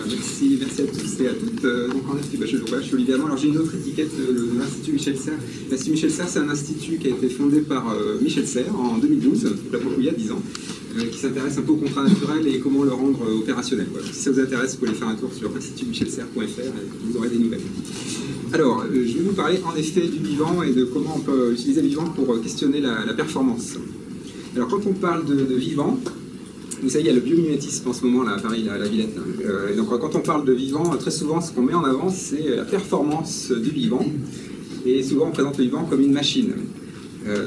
merci à tous et à toutes. Donc en effet, je suis Olivier Amand. Alors j'ai une autre étiquette de l'Institut Michel Serres. L'Institut Michel Serres, c'est un institut qui a été fondé par Michel Serres en 2012, donc il y a 10 ans, qui s'intéresse un peu au contrat naturel et comment le rendre opérationnel. Voilà. Si ça vous intéresse, vous pouvez aller faire un tour sur institutmichelserres.fr et vous aurez des nouvelles. Alors, je vais vous parler en effet du vivant et de comment on peut utiliser le vivant pour questionner la performance. Alors quand on parle de vivant, vous savez, il y a le biomimétisme en ce moment là, à Paris, à la Villette. Donc quand on parle de vivant, très souvent ce qu'on met en avant, c'est la performance du vivant. Et souvent on présente le vivant comme une machine.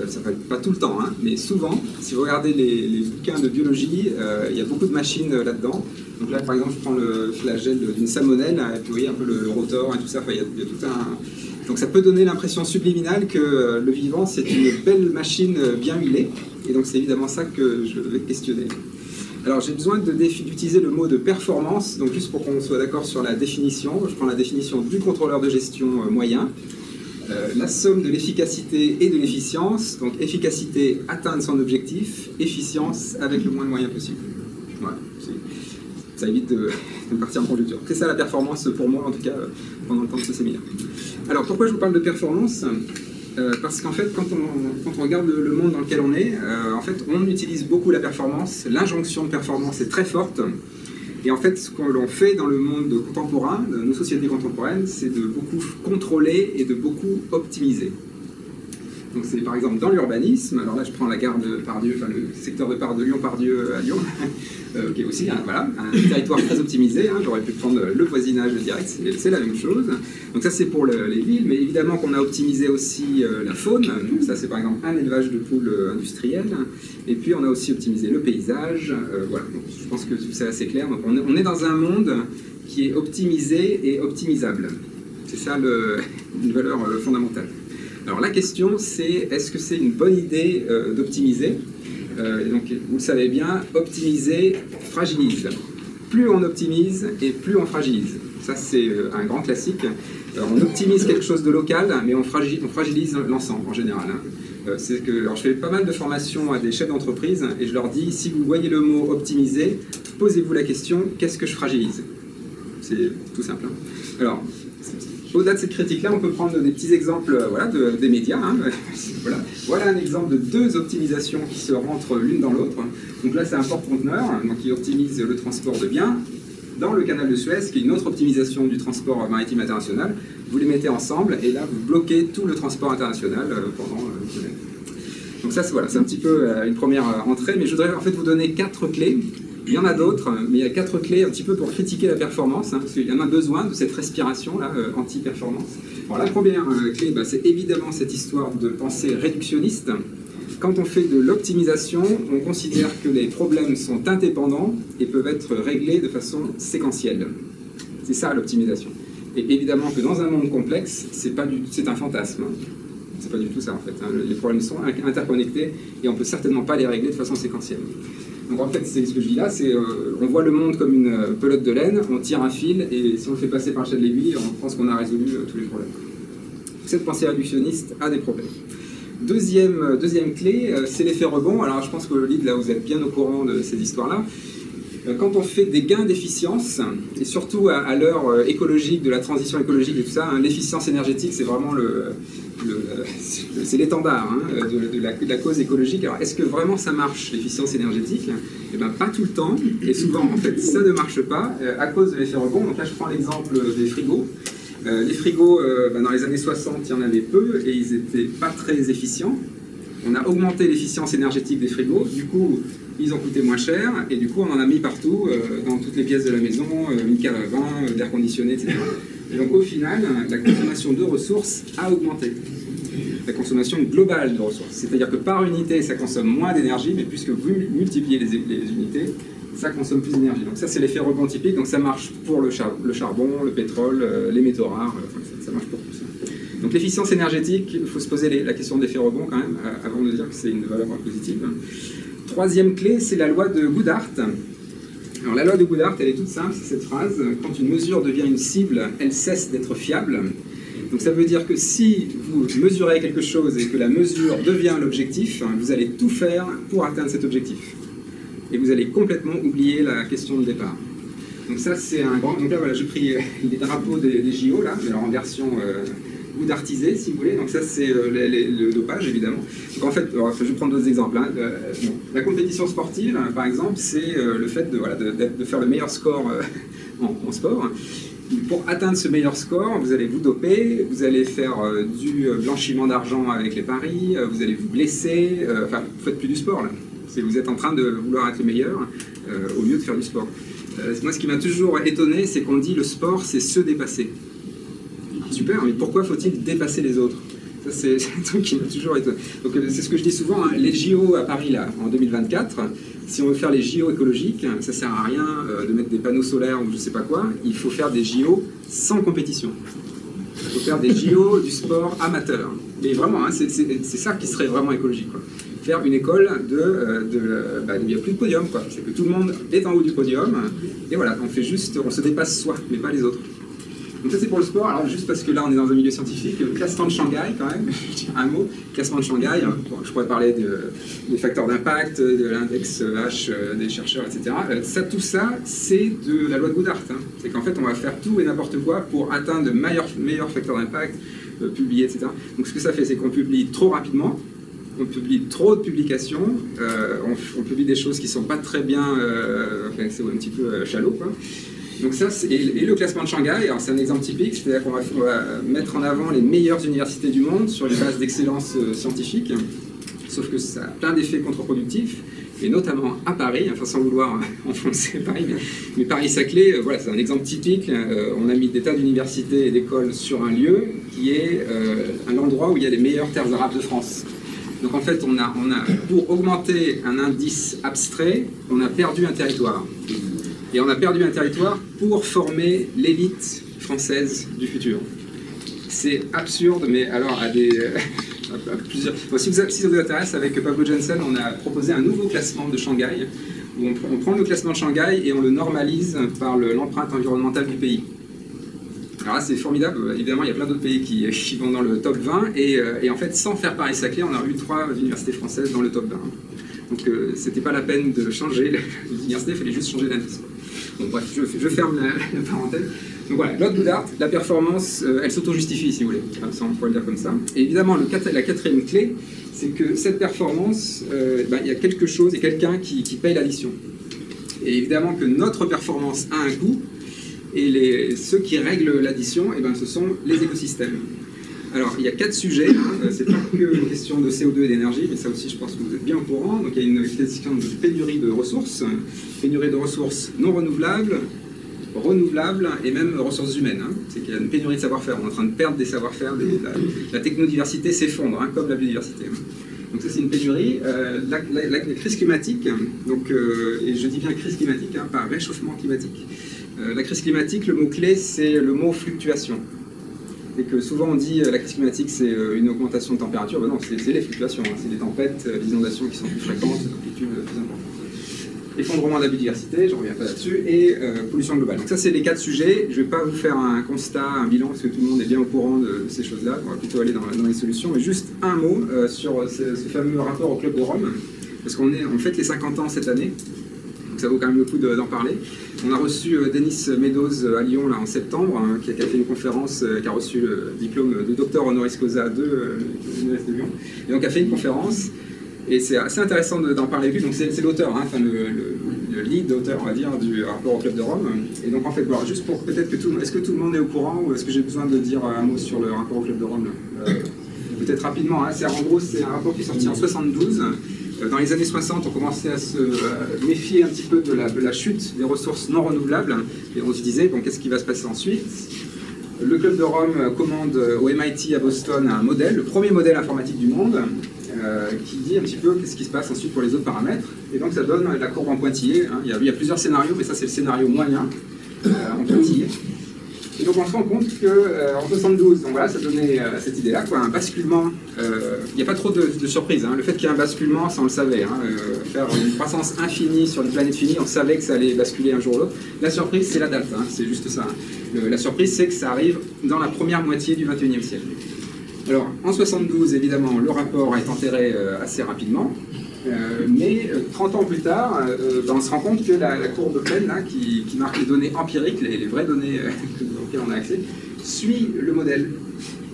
Ça ne pas tout le temps, hein, mais souvent, si vous regardez les bouquins de biologie, il y a beaucoup de machines là-dedans. Donc là, par exemple, je prends le flagelle d'une salmonelle, et puis vous voyez un peu le rotor et tout ça, enfin, il y a tout un... Donc ça peut donner l'impression subliminale que le vivant, c'est une belle machine bien huilée. Et donc c'est évidemment ça que je vais questionner. Alors j'ai besoin d'utiliser le mot de performance, donc juste pour qu'on soit d'accord sur la définition, je prends la définition du contrôleur de gestion moyen. La somme de l'efficacité et de l'efficience, donc efficacité, atteindre son objectif, efficience avec le moins de moyens possible. Voilà, ça évite de partir en conjecture. C'est ça la performance pour moi, en tout cas, pendant le temps de ce séminaire. Alors pourquoi je vous parle de performance ? Parce qu'en fait, quand on regarde le monde dans lequel on est, en fait, on utilise beaucoup la performance, l'injonction de performance est très forte. Et en fait, ce que l'on fait dans le monde contemporain, dans nos sociétés contemporaines, c'est de beaucoup contrôler et de beaucoup optimiser. Donc c'est par exemple dans l'urbanisme, alors là je prends la gare de Pardieu, enfin le secteur de Lyon-Pardieu à Lyon, qui est aussi voilà, un territoire très optimisé, hein, j'aurais pu prendre le voisinage direct, c'est la même chose. Donc ça c'est pour les villes, mais évidemment qu'on a optimisé aussi la faune, donc ça c'est par exemple un élevage de poules industriel, et puis on a aussi optimisé le paysage, voilà, donc je pense que c'est assez clair. Donc on est dans un monde qui est optimisé et optimisable, c'est ça une valeur fondamentale. Alors la question c'est, est-ce que c'est une bonne idée d'optimiser ? Donc vous le savez bien, optimiser fragilise. Plus on optimise et plus on fragilise. Ça c'est un grand classique. Alors, on optimise quelque chose de local, mais on fragilise l'ensemble en général. Hein. Alors, je fais pas mal de formations à des chefs d'entreprise et je leur dis, si vous voyez le mot optimiser, posez-vous la question, qu'est-ce que je fragilise ? C'est tout simple. Hein. Alors, au-delà de cette critique-là, on peut prendre des petits exemples voilà, des médias. Hein. Voilà un exemple de deux optimisations qui se rentrent l'une dans l'autre. Donc là, c'est un porte-conteneur qui optimise le transport de biens. Dans le canal de Suez, qui est une autre optimisation du transport maritime international, vous les mettez ensemble et là, vous bloquez tout le transport international pendant une semaine. Donc ça, c'est voilà, un petit peu une première entrée, mais je voudrais en fait vous donner 4 clés. Il y en a d'autres, mais il y a 4 clés un petit peu pour critiquer la performance, hein, parce qu'il y en a besoin de cette respiration là, anti-performance. Alors la première clé, c'est évidemment cette histoire de pensée réductionniste. Quand on fait de l'optimisation, on considère que les problèmes sont indépendants et peuvent être réglés de façon séquentielle. C'est ça l'optimisation. Et évidemment que dans un monde complexe, c'est un fantasme. C'est pas du tout ça en fait. Hein. Les problèmes sont interconnectés et on ne peut certainement pas les régler de façon séquentielle. Donc en fait, c'est ce que je dis là, c'est on voit le monde comme une pelote de laine, on tire un fil et si on le fait passer par le chat de l'aiguille, on pense qu'on a résolu tous les problèmes. Cette pensée réductionniste a des problèmes. Deuxième clé, c'est l'effet rebond. Alors je pense que le lead, là, vous êtes bien au courant de ces histoires-là. Quand on fait des gains d'efficience, et surtout à l'heure écologique, de la transition écologique et tout ça, hein, l'efficience énergétique, c'est vraiment c'est l'étendard hein, de la cause écologique. Alors est-ce que vraiment ça marche, l'efficience énergétique ? Eh bien pas tout le temps, et souvent en fait ça ne marche pas à cause de l'effet rebond. Donc là je prends l'exemple des frigos. Les frigos, dans les années 60, il y en avait peu et ils n'étaient pas très efficients. On a augmenté l'efficience énergétique des frigos, du coup ils ont coûté moins cher et du coup on en a mis partout, dans toutes les pièces de la maison, une cave à vin, d'air conditionné, etc. Et donc au final, la consommation de ressources a augmenté. La consommation globale de ressources. C'est-à-dire que par unité, ça consomme moins d'énergie, mais puisque vous multipliez les unités, ça consomme plus d'énergie. Donc ça, c'est l'effet rebond typique. Donc ça marche pour le charbon, le pétrole, les métaux rares, ça marche pour tout ça. Donc l'efficience énergétique, il faut se poser la question d'effet rebond quand même, avant de dire que c'est une valeur positive. Troisième clé, c'est la loi de Goodhart. Alors la loi de Goodhart, elle est toute simple, c'est cette phrase, quand une mesure devient une cible, elle cesse d'être fiable. Donc ça veut dire que si vous mesurez quelque chose et que la mesure devient l'objectif, vous allez tout faire pour atteindre cet objectif. Et vous allez complètement oublier la question de départ. Donc ça, c'est un grand... Donc là, voilà, j'ai pris les drapeaux des JO, là, mais alors en version goudartisée, si vous voulez. Donc ça, c'est le dopage, évidemment. Donc en fait, alors, je vais prendre d'autres exemples. Hein. Bon, la compétition sportive, par exemple, c'est le fait de faire le meilleur score en sport. Pour atteindre ce meilleur score, vous allez vous doper, vous allez faire du blanchiment d'argent avec les paris, vous allez vous blesser, enfin, vous faites plus du sport, là. Vous êtes en train de vouloir être le meilleur au lieu de faire du sport. Moi, ce qui m'a toujours étonné, c'est qu'on dit le sport, c'est se dépasser. Super, mais pourquoi faut-il dépasser les autres? Ça, c'est un truc qui m'a toujours étonné. Donc, c'est ce que je dis souvent, hein, les JO à Paris, là, en 2024, si on veut faire les JO écologiques, ça sert à rien de mettre des panneaux solaires ou je sais pas quoi, il faut faire des JO sans compétition. Il faut faire des JO du sport amateur. Mais vraiment, hein, c'est ça qui serait vraiment écologique, quoi. Faire une école où il n'y a plus de podium, quoi. C'est que tout le monde est en haut du podium, et voilà, on se dépasse soi, mais pas les autres. Donc ça c'est pour le sport, alors juste parce que là on est dans un milieu scientifique, le classement de Shanghai quand même, un mot, classement de Shanghai, bon, je pourrais parler des facteurs d'impact, de l'index H des chercheurs, etc. Tout ça, c'est de la loi de Goodhart. Hein. C'est qu'en fait on va faire tout et n'importe quoi pour atteindre de meilleurs facteurs d'impact, publier, etc. Donc ce que ça fait, c'est qu'on publie trop rapidement, on publie trop de publications, on publie des choses qui ne sont pas très bien, enfin, c'est un petit peu shallow, quoi. Donc ça, et le classement de Shanghai, c'est un exemple typique, c'est-à-dire qu'on va mettre en avant les meilleures universités du monde sur une base d'excellence scientifique, sauf que ça a plein d'effets contre-productifs, et notamment à Paris, enfin sans vouloir enfoncer Paris, mais Paris-Saclay, voilà, c'est un exemple typique, on a mis des tas d'universités et d'écoles sur un lieu qui est un endroit où il y a les meilleures terres arabes de France. Donc en fait, pour augmenter un indice abstrait, on a perdu un territoire. Et on a perdu un territoire pour former l'élite française du futur. C'est absurde, mais alors à plusieurs... Bon, si ça vous intéresse, avec Pablo Jensen, on a proposé un nouveau classement de Shanghai, où on prend le classement de Shanghai et on le normalise par l'empreinte environnementale du pays. Alors là, c'est formidable. Évidemment, il y a plein d'autres pays qui vont dans le top 20, et en fait, sans faire Paris-Saclay, on a eu 3 universités françaises dans le top 20. Donc, c'était pas la peine de changer les universités, il fallait juste changer l'indice. Donc bref, je ferme la parenthèse. Donc voilà, loi de Goodhart, la performance, elle s'auto-justifie, si vous voulez. Ça, on pourrait le dire comme ça. Et évidemment, la quatrième clé, c'est que cette performance, il y a quelque chose et quelqu'un qui paye l'addition. Et évidemment que notre performance a un coût, et ceux qui règlent l'addition, ce sont les écosystèmes. Alors, il y a 4 sujets, c'est pas que une question de CO2 et d'énergie, mais ça aussi, je pense que vous êtes bien au courant. Donc, il y a une question de pénurie de ressources non renouvelables, et même ressources humaines. Hein. C'est qu'il y a une pénurie de savoir-faire, on est en train de perdre des savoir-faire, la technodiversité s'effondre, hein, comme la biodiversité. Donc ça, c'est une pénurie. La crise climatique, donc, et je dis bien crise climatique, hein, pas réchauffement climatique. La crise climatique, le mot-clé, c'est le mot fluctuation. Et que souvent on dit la crise climatique c'est une augmentation de température, ben non, c'est les fluctuations, hein. C'est des tempêtes, des inondations qui sont plus fréquentes, des amplitudes plus importantes. Effondrement de la biodiversité, je ne reviens pas là-dessus, et pollution globale. Donc ça c'est les 4 sujets, je ne vais pas vous faire un constat, un bilan, parce que tout le monde est bien au courant de ces choses-là, on va plutôt aller dans les solutions, mais juste un mot sur ce fameux rapport au Club de Rome, parce qu'on fête les 50 ans cette année. Ça vaut quand même le coup d'en parler. On a reçu Denis Meadows à Lyon là, en septembre, hein, qui a fait une conférence, qui a reçu le diplôme de docteur honoris causa de l'Université de Lyon, et donc a fait une conférence, et c'est assez intéressant d'en parler avec lui. Donc c'est l'auteur, hein, enfin le lead auteur, on va dire, du rapport au Club de Rome. Et donc en fait, bon, juste pour peut-être que est-ce que tout le monde est au courant, ou est-ce que j'ai besoin de dire un mot sur le rapport au Club de Rome peut-être rapidement, hein, en gros c'est un rapport qui est sorti en 72. Dans les années 60, on commençait à se méfier un petit peu de la chute des ressources non renouvelables, et on se disait, bon, qu'est-ce qui va se passer ensuite? Le Club de Rome commande au MIT à Boston un modèle, le premier modèle informatique du monde, qui dit un petit peu qu'est-ce qui se passe ensuite pour les autres paramètres, et donc ça donne la courbe en pointillé, hein. Il y a plusieurs scénarios, mais ça c'est le scénario moyen, en pointillé. Et donc on se rend compte qu'en 72, donc voilà, ça donnait cette idée-là, un basculement. Il n'y a pas trop de surprise, hein. Le fait qu'il y ait un basculement, ça on le savait. Hein. Faire une croissance infinie sur une planète finie, on savait que ça allait basculer un jour ou l'autre. La surprise, c'est la date, hein. C'est juste ça. Hein. La surprise, c'est que ça arrive dans la première moitié du XXIe siècle. Alors, en 72, évidemment, le rapport est enterré assez rapidement. Mais 30 ans plus tard, on se rend compte que la courbe pleine, là, qui marque les données empiriques, les vraies données auxquelles on a accès, suit le modèle.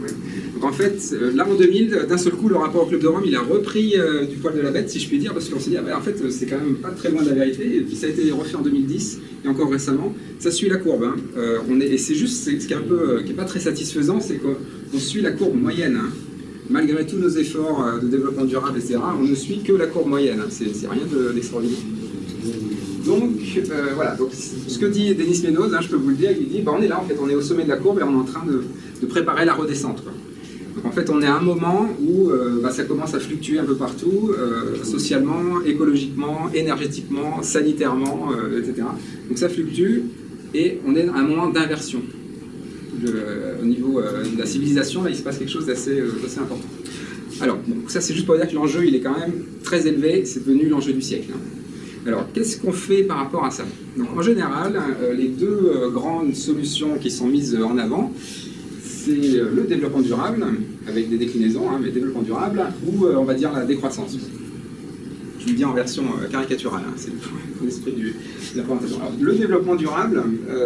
Ouais. Donc en fait, là en 2000, d'un seul coup, le rapport au Club de Rome, il a repris du poil de la bête, si je puis dire, parce qu'on s'est dit, ah ben, en fait, c'est quand même pas très loin de la vérité, et puis ça a été refait en 2010, et encore récemment, ça suit la courbe. Hein. Et c'est juste, ce qui est pas très satisfaisant, c'est qu'on suit la courbe moyenne. Hein. Malgré tous nos efforts de développement durable, etc., on ne suit que la courbe moyenne. Hein. C'est rien d'extraordinaire. Donc, voilà. Donc, ce que dit Denis Ménoz, hein, je peux vous le dire, il dit, bah, on est là, en fait, on est au sommet de la courbe et on est en train de préparer la redescente. Quoi. Donc, en fait, on est à un moment où ça commence à fluctuer un peu partout, socialement, écologiquement, énergétiquement, sanitairement, etc. Donc, ça fluctue et on est à un moment d'inversion. Au niveau de la civilisation, là, il se passe quelque chose d'assez important. Alors, bon, ça c'est juste pour dire que l'enjeu, il est quand même très élevé, c'est devenu l'enjeu du siècle. Hein. Alors, qu'est-ce qu'on fait par rapport à ça? Donc, en général, les deux grandes solutions qui sont mises en avant, c'est le développement durable, avec des déclinaisons, hein, mais développement durable, ou on va dire la décroissance. Je le dis en version caricaturale, hein, c'est l'esprit de la présentation. Alors, le développement durable,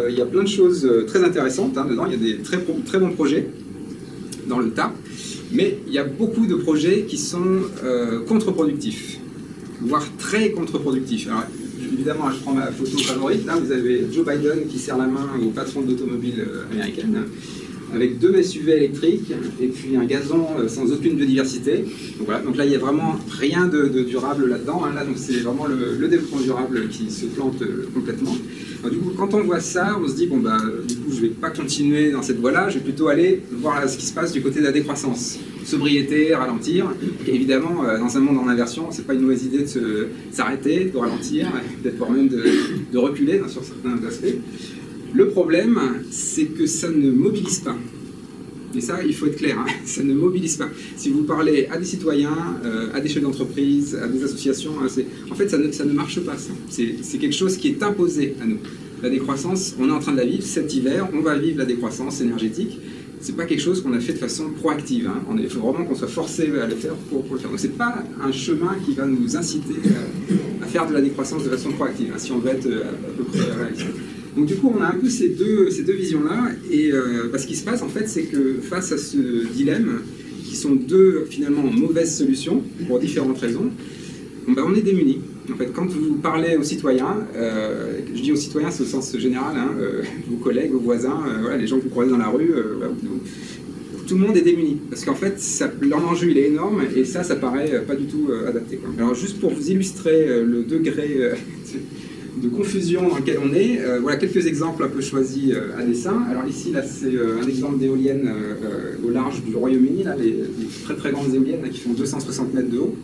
il y a plein de choses très intéressantes hein, dedans, il y a des très bons projets dans le tas, mais il y a beaucoup de projets qui sont contre-productifs, voire très contre-productifs. Alors, évidemment, je prends ma photo favorite, là vous avez Joe Biden qui serre la main au patron de l'automobile américaine, avec 2 SUV électriques et puis un gazon sans aucune biodiversité. Donc, voilà. Donc là, il n'y a vraiment rien de durable là-dedans. Hein. Là, donc c'est vraiment le développement durable qui se plante complètement. Alors, du coup, quand on voit ça, on se dit, bon, bah, du coup, je ne vais pas continuer dans cette voie-là, je vais plutôt aller voir ce qui se passe du côté de la décroissance. Sobriété, ralentir. Et évidemment, dans un monde en inversion, c'est pas une mauvaise idée de s'arrêter, de ralentir, peut-être voire même de reculer sur certains aspects. Le problème, c'est que ça ne mobilise pas. Et ça, il faut être clair, hein, ça ne mobilise pas. Si vous parlez à des citoyens, à des chefs d'entreprise, à des associations, en fait, ça ne marche pas. C'est quelque chose qui est imposé à nous. La décroissance, on est en train de la vivre cet hiver, on va vivre la décroissance énergétique. C'est pas quelque chose qu'on a fait de façon proactive. Hein. Il faut vraiment qu'on soit forcé à le faire pour le faire. Donc c'est pas un chemin qui va nous inciter à faire de la décroissance de façon proactive, hein, si on veut être à peu près réaliste. Donc du coup, on a un peu ces deux visions-là, et ce qui se passe en fait, c'est que face à ce dilemme, qui sont deux finalement mauvaises solutions, pour différentes raisons, on est démunis. En fait, quand vous parlez aux citoyens, je dis aux citoyens, c'est au sens général, hein, vos collègues, vos voisins, voilà, les gens que vous croisez dans la rue, tout le monde est démuni. Parce qu'en fait, l'enjeu il est énorme, et ça paraît pas du tout adapté. Quoi. Alors juste pour vous illustrer le degré de confusion dans lequel on est, voilà quelques exemples un peu choisis à dessein. Alors ici, là, c'est un exemple d'éoliennes au large du Royaume-Uni, là, les très très grandes éoliennes là, qui font 260 mètres de haut.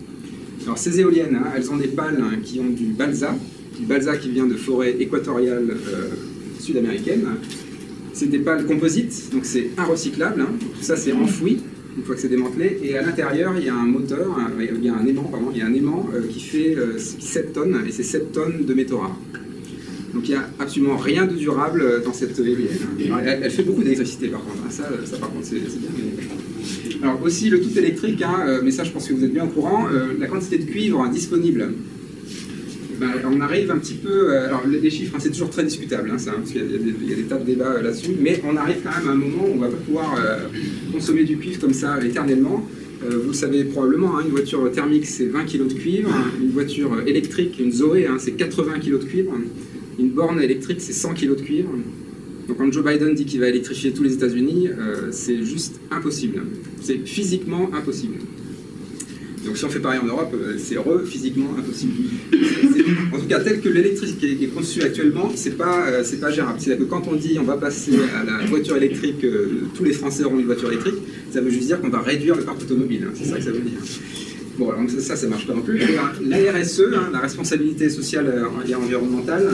Alors ces éoliennes, hein, elles ont des pales hein, qui ont du balsa qui vient de forêt équatoriale sud-américaine. C'est des pales composites, donc c'est inrecyclable, hein. Tout ça c'est enfoui une fois que c'est démantelé, et à l'intérieur il y a un moteur, il y a un aimant qui fait 7 tonnes, et c'est 7 tonnes de métaux rares. Donc il n'y a absolument rien de durable dans cette éolienne. Alors, elle fait beaucoup d'électricité par contre, hein. Ça par contre c'est bien. Mais... Alors aussi le tout électrique, hein, mais ça je pense que vous êtes bien au courant, la quantité de cuivre disponible. On arrive un petit peu, alors les chiffres hein, c'est toujours très discutable, hein, ça, parce qu'il y a des tas de débats là-dessus, mais on arrive quand même à un moment où on ne va pas pouvoir consommer du cuivre comme ça éternellement. Vous le savez probablement, hein, une voiture thermique c'est 20 kg de cuivre, une voiture électrique, une Zoé, hein, c'est 80 kg de cuivre, une borne électrique c'est 100 kg de cuivre. Donc quand Joe Biden dit qu'il va électrifier tous les États-Unis, c'est juste impossible, c'est physiquement impossible. Donc si on fait pareil en Europe, c'est physiquement impossible. En tout cas, tel que l'électricité est conçue actuellement, c'est pas gérable. C'est-à-dire que quand on dit on va passer à la voiture électrique, tous les Français auront une voiture électrique, ça veut juste dire qu'on va réduire le parc automobile. Hein, c'est ça que ça veut dire. Bon, alors ça marche pas non plus. La RSE, hein, la responsabilité sociale et environnementale,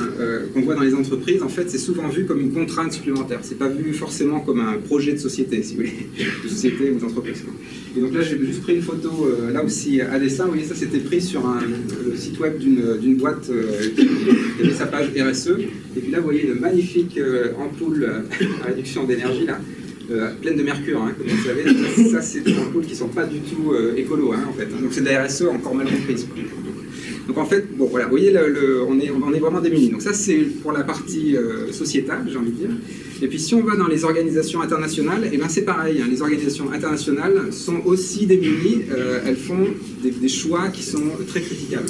qu'on voit dans les entreprises, en fait, c'est souvent vu comme une contrainte supplémentaire. C'est pas vu forcément comme un projet de société, si vous voulez, de société ou d'entreprise. Et donc là, j'ai juste pris une photo, là aussi, à dessin. Vous voyez, ça, c'était pris sur le site web d'une boîte qui avait sa page RSE. Et puis là, vous voyez une magnifique ampoule à réduction d'énergie, là. Pleine de mercure, hein, comme vous savez. Ça, c'est des ampoules qui ne sont pas du tout écolo, hein, en fait. Donc c'est de la RSE encore mal comprise. Donc, Donc en fait, bon voilà, vous voyez, on est vraiment démunis. Donc ça c'est pour la partie sociétale, j'ai envie de dire. Et puis si on va dans les organisations internationales, et ben c'est pareil, hein, les organisations internationales sont aussi démunies, elles font des choix qui sont très critiquables.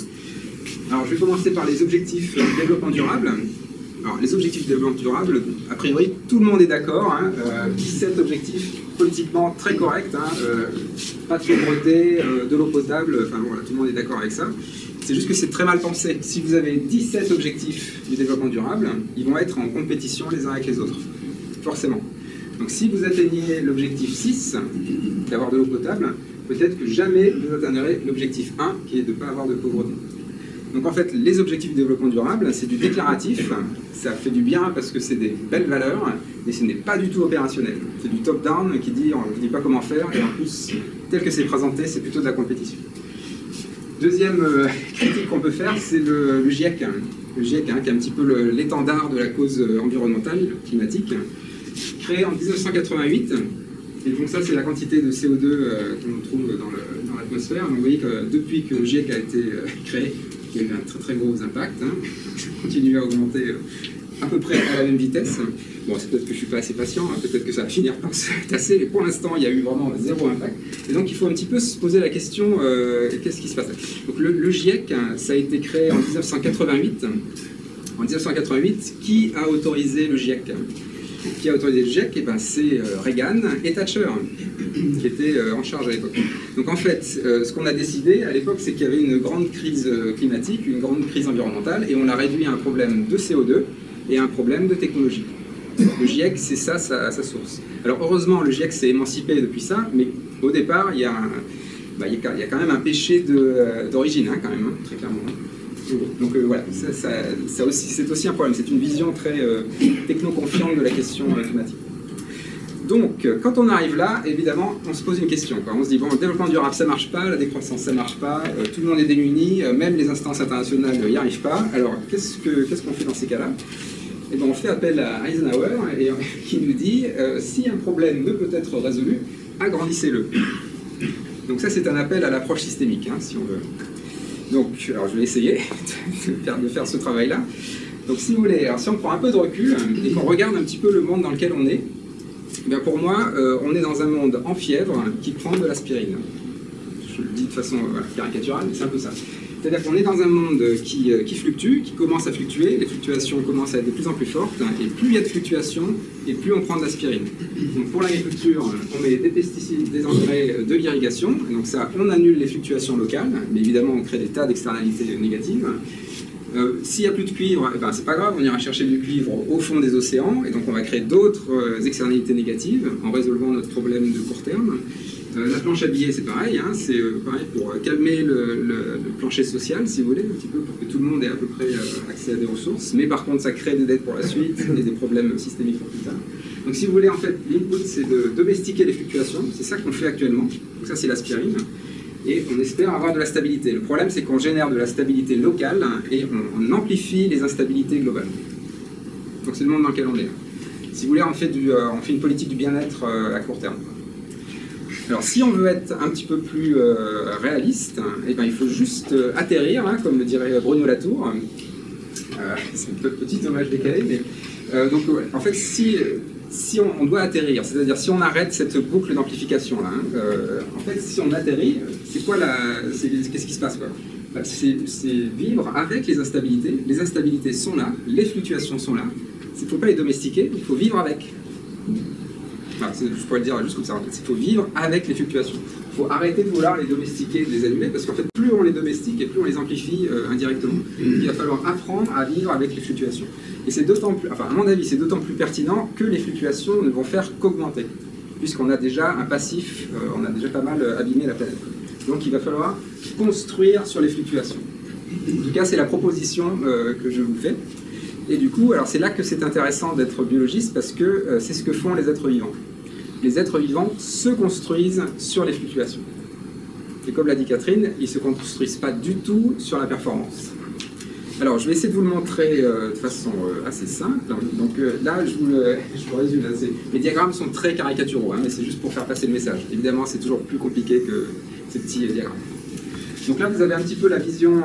Alors je vais commencer par les objectifs de développement durable. Alors les objectifs de développement durable, a priori tout le monde est d'accord, hein, 17 objectifs politiquement très corrects, hein, pas de pauvreté, de l'eau potable, enfin voilà, tout le monde est d'accord avec ça. C'est juste que c'est très mal pensé. Si vous avez 17 objectifs du développement durable, ils vont être en compétition les uns avec les autres, forcément. Donc si vous atteignez l'objectif 6, d'avoir de l'eau potable, peut-être que jamais vous atteindrez l'objectif 1, qui est de ne pas avoir de pauvreté. Donc en fait, les objectifs du développement durable, c'est du déclaratif, ça fait du bien parce que c'est des belles valeurs, mais ce n'est pas du tout opérationnel. C'est du top-down qui dit, on ne vous dit pas comment faire, et en plus, tel que c'est présenté, c'est plutôt de la compétition. Deuxième critique qu'on peut faire, c'est le GIEC. Le GIEC, hein, qui est un petit peu l'étendard de la cause environnementale, climatique, créé en 1988. Et donc ça, c'est la quantité de CO2 qu'on trouve dans l'atmosphère. Donc vous voyez que depuis que le GIEC a été créé, il y a eu un très très gros impact, hein. Ça continue à augmenter à peu près à la même vitesse. Bon, c'est peut-être que je ne suis pas assez patient, hein. Peut-être que ça va finir par se tasser, mais pour l'instant, il y a eu vraiment zéro impact. Et donc, il faut un petit peu se poser la question, qu'est-ce qui se passe? Donc, le GIEC, hein, ça a été créé en 1988. En 1988, qui a autorisé le GIEC? Qui a autorisé le GIEC? Eh ben, c'est Reagan et Thatcher, qui étaient en charge à l'époque. Donc en fait, ce qu'on a décidé à l'époque, c'est qu'il y avait une grande crise climatique, une grande crise environnementale, et on l'a réduit à un problème de CO2 et à un problème de technologie. Le GIEC, c'est ça sa source. Alors heureusement, le GIEC s'est émancipé depuis ça, mais au départ, il y a quand même un péché d'origine, hein, quand même, hein, très clairement. Donc voilà, c'est aussi un problème, c'est une vision très techno-confiante de la question climatique. Donc, quand on arrive là, évidemment, on se pose une question, quoi. On se dit, bon, le développement durable, ça marche pas, la décroissance, ça marche pas, tout le monde est démuni, même les instances internationales n'y arrivent pas. Alors, qu'est-ce qu'on fait dans ces cas-là? Eh bien, on fait appel à Eisenhower, qui nous dit, si un problème ne peut être résolu, agrandissez-le. Donc ça, c'est un appel à l'approche systémique, hein, si on veut. Donc, alors je vais essayer de faire ce travail-là. Donc, si vous voulez, alors, si on prend un peu de recul et qu'on regarde un petit peu le monde dans lequel on est, bien pour moi, on est dans un monde en fièvre qui prend de l'aspirine. Je le dis de façon caricaturale, mais c'est un peu ça. C'est-à-dire qu'on est dans un monde qui fluctue, qui commence à fluctuer, les fluctuations commencent à être de plus en plus fortes, et plus il y a de fluctuations, et plus on prend de l'aspirine. Donc pour l'agriculture, on met des pesticides, des engrais, de l'irrigation, et donc ça, on annule les fluctuations locales, mais évidemment on crée des tas d'externalités négatives. S'il n'y a plus de cuivre, eh ben, c'est pas grave, on ira chercher du cuivre au fond des océans, et donc on va créer d'autres externalités négatives en résolvant notre problème de court terme. La planche à billets, c'est pareil, hein, c'est pareil pour calmer le plancher social, si vous voulez, un petit peu pour que tout le monde ait à peu près accès à des ressources, mais par contre ça crée des dettes pour la suite et des problèmes systémiques pour plus tard. Donc si vous voulez, en fait, l'input c'est de domestiquer les fluctuations, c'est ça qu'on fait actuellement, donc ça c'est l'aspirine, et on espère avoir de la stabilité. Le problème c'est qu'on génère de la stabilité locale et on amplifie les instabilités globales. Donc c'est le monde dans lequel on est. Si vous voulez, on fait une politique du bien-être à court terme. Alors, si on veut être un petit peu plus réaliste, eh ben, il faut juste atterrir, hein, comme le dirait Bruno Latour. C'est un petit hommage décalé, mais donc, en fait, si on doit atterrir, c'est-à-dire si on arrête cette boucle d'amplification là, hein, en fait, si on atterrit, c'est quoi qu'est-ce qui se passe, quoi? C'est vivre avec les instabilités. Les instabilités sont là, les fluctuations sont là. Il ne faut pas les domestiquer, il faut vivre avec. Enfin, je pourrais le dire juste comme ça, en fait. Il faut vivre avec les fluctuations. Il faut arrêter de vouloir les domestiquer, de les annuler, parce qu'en fait, plus on les domestique et plus on les amplifie indirectement. Il va falloir apprendre à vivre avec les fluctuations. Et c'est d'autant plus, enfin, à mon avis, c'est d'autant plus pertinent que les fluctuations ne vont faire qu'augmenter, puisqu'on a déjà un passif, on a déjà pas mal abîmé la planète. Donc il va falloir construire sur les fluctuations. En tout cas, c'est la proposition que je vous fais. Et du coup, alors c'est là que c'est intéressant d'être biologiste, parce que c'est ce que font les êtres vivants. Les êtres vivants se construisent sur les fluctuations. Et comme l'a dit Catherine, ils ne se construisent pas du tout sur la performance. Alors, je vais essayer de vous le montrer de façon assez simple. Donc là, je vous résume. Les diagrammes sont très caricaturaux, hein, mais c'est juste pour faire passer le message. Évidemment, c'est toujours plus compliqué que ces petits diagrammes. Donc là, vous avez un petit peu la vision,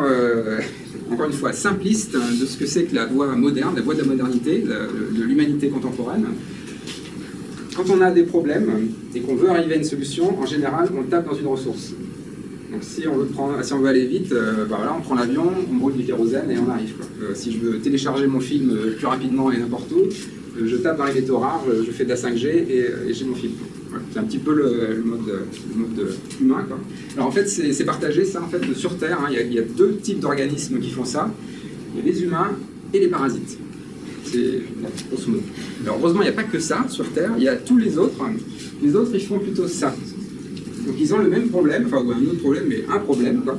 encore une fois, simpliste de ce que c'est que la voie moderne, la voie de la modernité, de l'humanité contemporaine. Quand on a des problèmes et qu'on veut arriver à une solution, en général, on tape dans une ressource. Donc si on veut aller vite, voilà, on prend l'avion, on brûle du kérosène et on arrive, quoi. Si je veux télécharger mon film plus rapidement et n'importe où, je tape dans les métaux rares, je fais de la 5G et j'ai mon film. Voilà. C'est un petit peu le mode humain, quoi. Alors en fait, c'est partagé, ça, en fait, sur Terre, hein, il y a deux types d'organismes qui font ça. Il y a les humains et les parasites. C'est grosso modo. Alors heureusement, il n'y a pas que ça sur Terre, il y a tous les autres. Les autres, ils font plutôt ça. Donc ils ont le même problème, enfin un autre problème, mais un problème, quoi.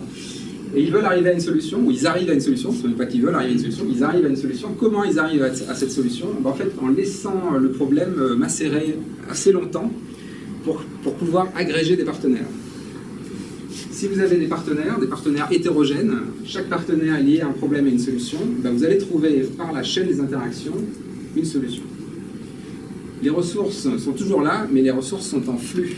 Et ils veulent arriver à une solution, ou ils arrivent à une solution, ce n'est pas qu'ils veulent arriver à une solution, ils arrivent à une solution. Comment ils arrivent à cette solution? En fait, en laissant le problème macérer assez longtemps pour pouvoir agréger des partenaires. Si vous avez des partenaires hétérogènes, chaque partenaire est lié à un problème et une solution, ben vous allez trouver par la chaîne des interactions une solution. Les ressources sont toujours là, mais les ressources sont en flux.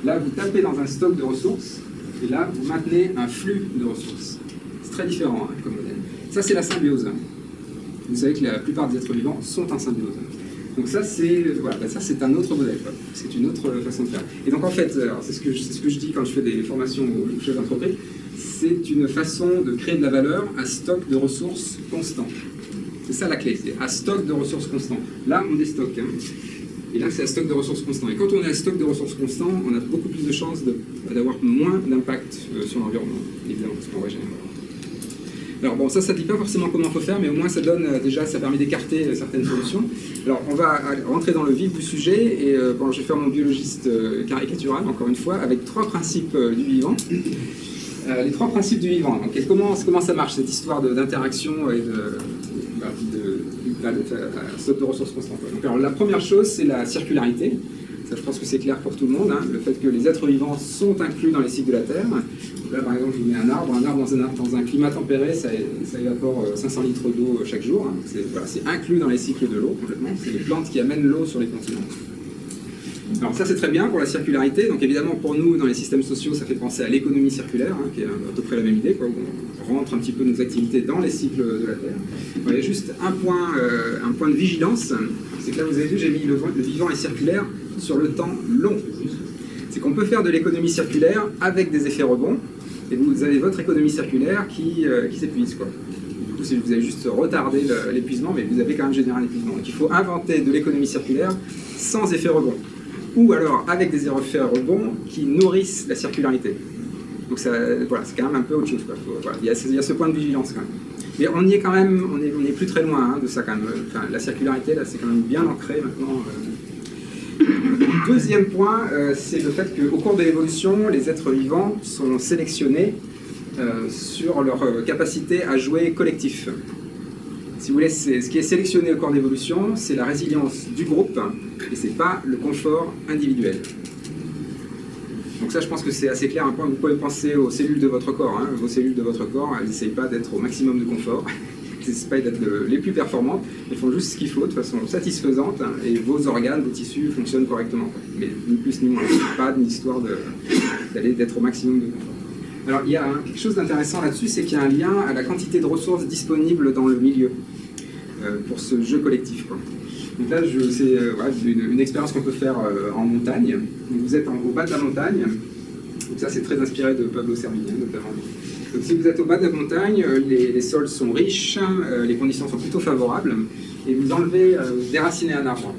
Là, vous tapez dans un stock de ressources, et là, vous maintenez un flux de ressources. C'est très différent, hein, comme modèle. Ça, c'est la symbiose. Vous savez que la plupart des êtres vivants sont en symbiose. Donc ça, c'est voilà, un autre modèle. C'est une autre façon de faire. Et donc, en fait, c'est ce que je dis quand je fais des formations aux chefs d'entreprise, c'est une façon de créer de la valeur à stock de ressources constant. C'est ça la clé, c'est à stock de ressources constant. Là, on déstocke. Hein. Et là, c'est un stock de ressources constant. Et quand on est à stock de ressources constant, on a beaucoup plus de chances d'avoir moins d'impact sur l'environnement, évidemment, parce qu'on régénère. Alors bon, ça ne dit pas forcément comment il faut faire, mais au moins ça donne déjà, ça permet d'écarter certaines solutions. Alors on va rentrer dans le vif du sujet, et bon, je vais faire mon biologiste caricatural, encore une fois, avec 3 principes du vivant. Les 3 principes du vivant. Donc, comment ça marche, cette histoire d'interaction et stock de ressources constantes. Donc, alors, la première chose, c'est la circularité. Ça, je pense que c'est clair pour tout le monde. Hein. Le fait que les êtres vivants sont inclus dans les cycles de la Terre. Donc là, par exemple, je vous mets un arbre dans un climat tempéré, ça évapore 500 litres d'eau chaque jour. Hein. C'est inclus dans les cycles de l'eau, complètement. C'est les plantes qui amènent l'eau sur les continents. Alors ça, c'est très bien pour la circularité. Donc évidemment, pour nous, dans les systèmes sociaux, ça fait penser à l'économie circulaire, hein, qui est à peu près la même idée, quoi, où on rentre un petit peu nos activités dans les cycles de la Terre. Il y a juste un point de vigilance, c'est que là, vous avez vu, j'ai mis le vivant et circulaire sur le temps long. C'est qu'on peut faire de l'économie circulaire avec des effets rebonds, et vous avez votre économie circulaire qui s'épuise, quoi. Du coup, vous avez juste retardé l'épuisement, mais vous avez quand même généré l'épuisement. Donc il faut inventer de l'économie circulaire sans effet rebond. Ou alors avec des effets rebonds qui nourrissent la circularité. Donc voilà, c'est quand même un peu autre chose, quoi. Voilà, il y a ce point de vigilance quand même. Mais on y est quand même, on est plus très loin, hein, de ça quand même. Enfin, la circularité, là, c'est quand même bien ancré maintenant. Deuxième point, c'est le fait qu'au cours de l'évolution, les êtres vivants sont sélectionnés sur leur capacité à jouer collectif. Si vous voulez, ce qui est sélectionné au cours de l'évolution, c'est la résilience du groupe, et c'est pas le confort individuel. Donc ça, je pense que c'est assez clair. Vous pouvez penser aux cellules de votre corps. Hein. Vos cellules de votre corps, elles n'essayent pas d'être au maximum de confort. Elles n'essayent pas d'être les plus performantes. Elles font juste ce qu'il faut de façon satisfaisante. Hein, et vos organes, vos tissus fonctionnent correctement. Mais ni plus ni moins. Pas d'une histoire d'être au maximum de confort. Alors, il y a quelque chose d'intéressant là-dessus, c'est qu'il y a un lien à la quantité de ressources disponibles dans le milieu pour ce jeu collectif, quoi. Donc là, c'est une expérience qu'on peut faire en montagne. Donc vous êtes au bas de la montagne. Donc ça, c'est très inspiré de Pablo Servigne, notamment. Donc si vous êtes au bas de la montagne, les sols sont riches, les conditions sont plutôt favorables, et vous déracinez un arbre.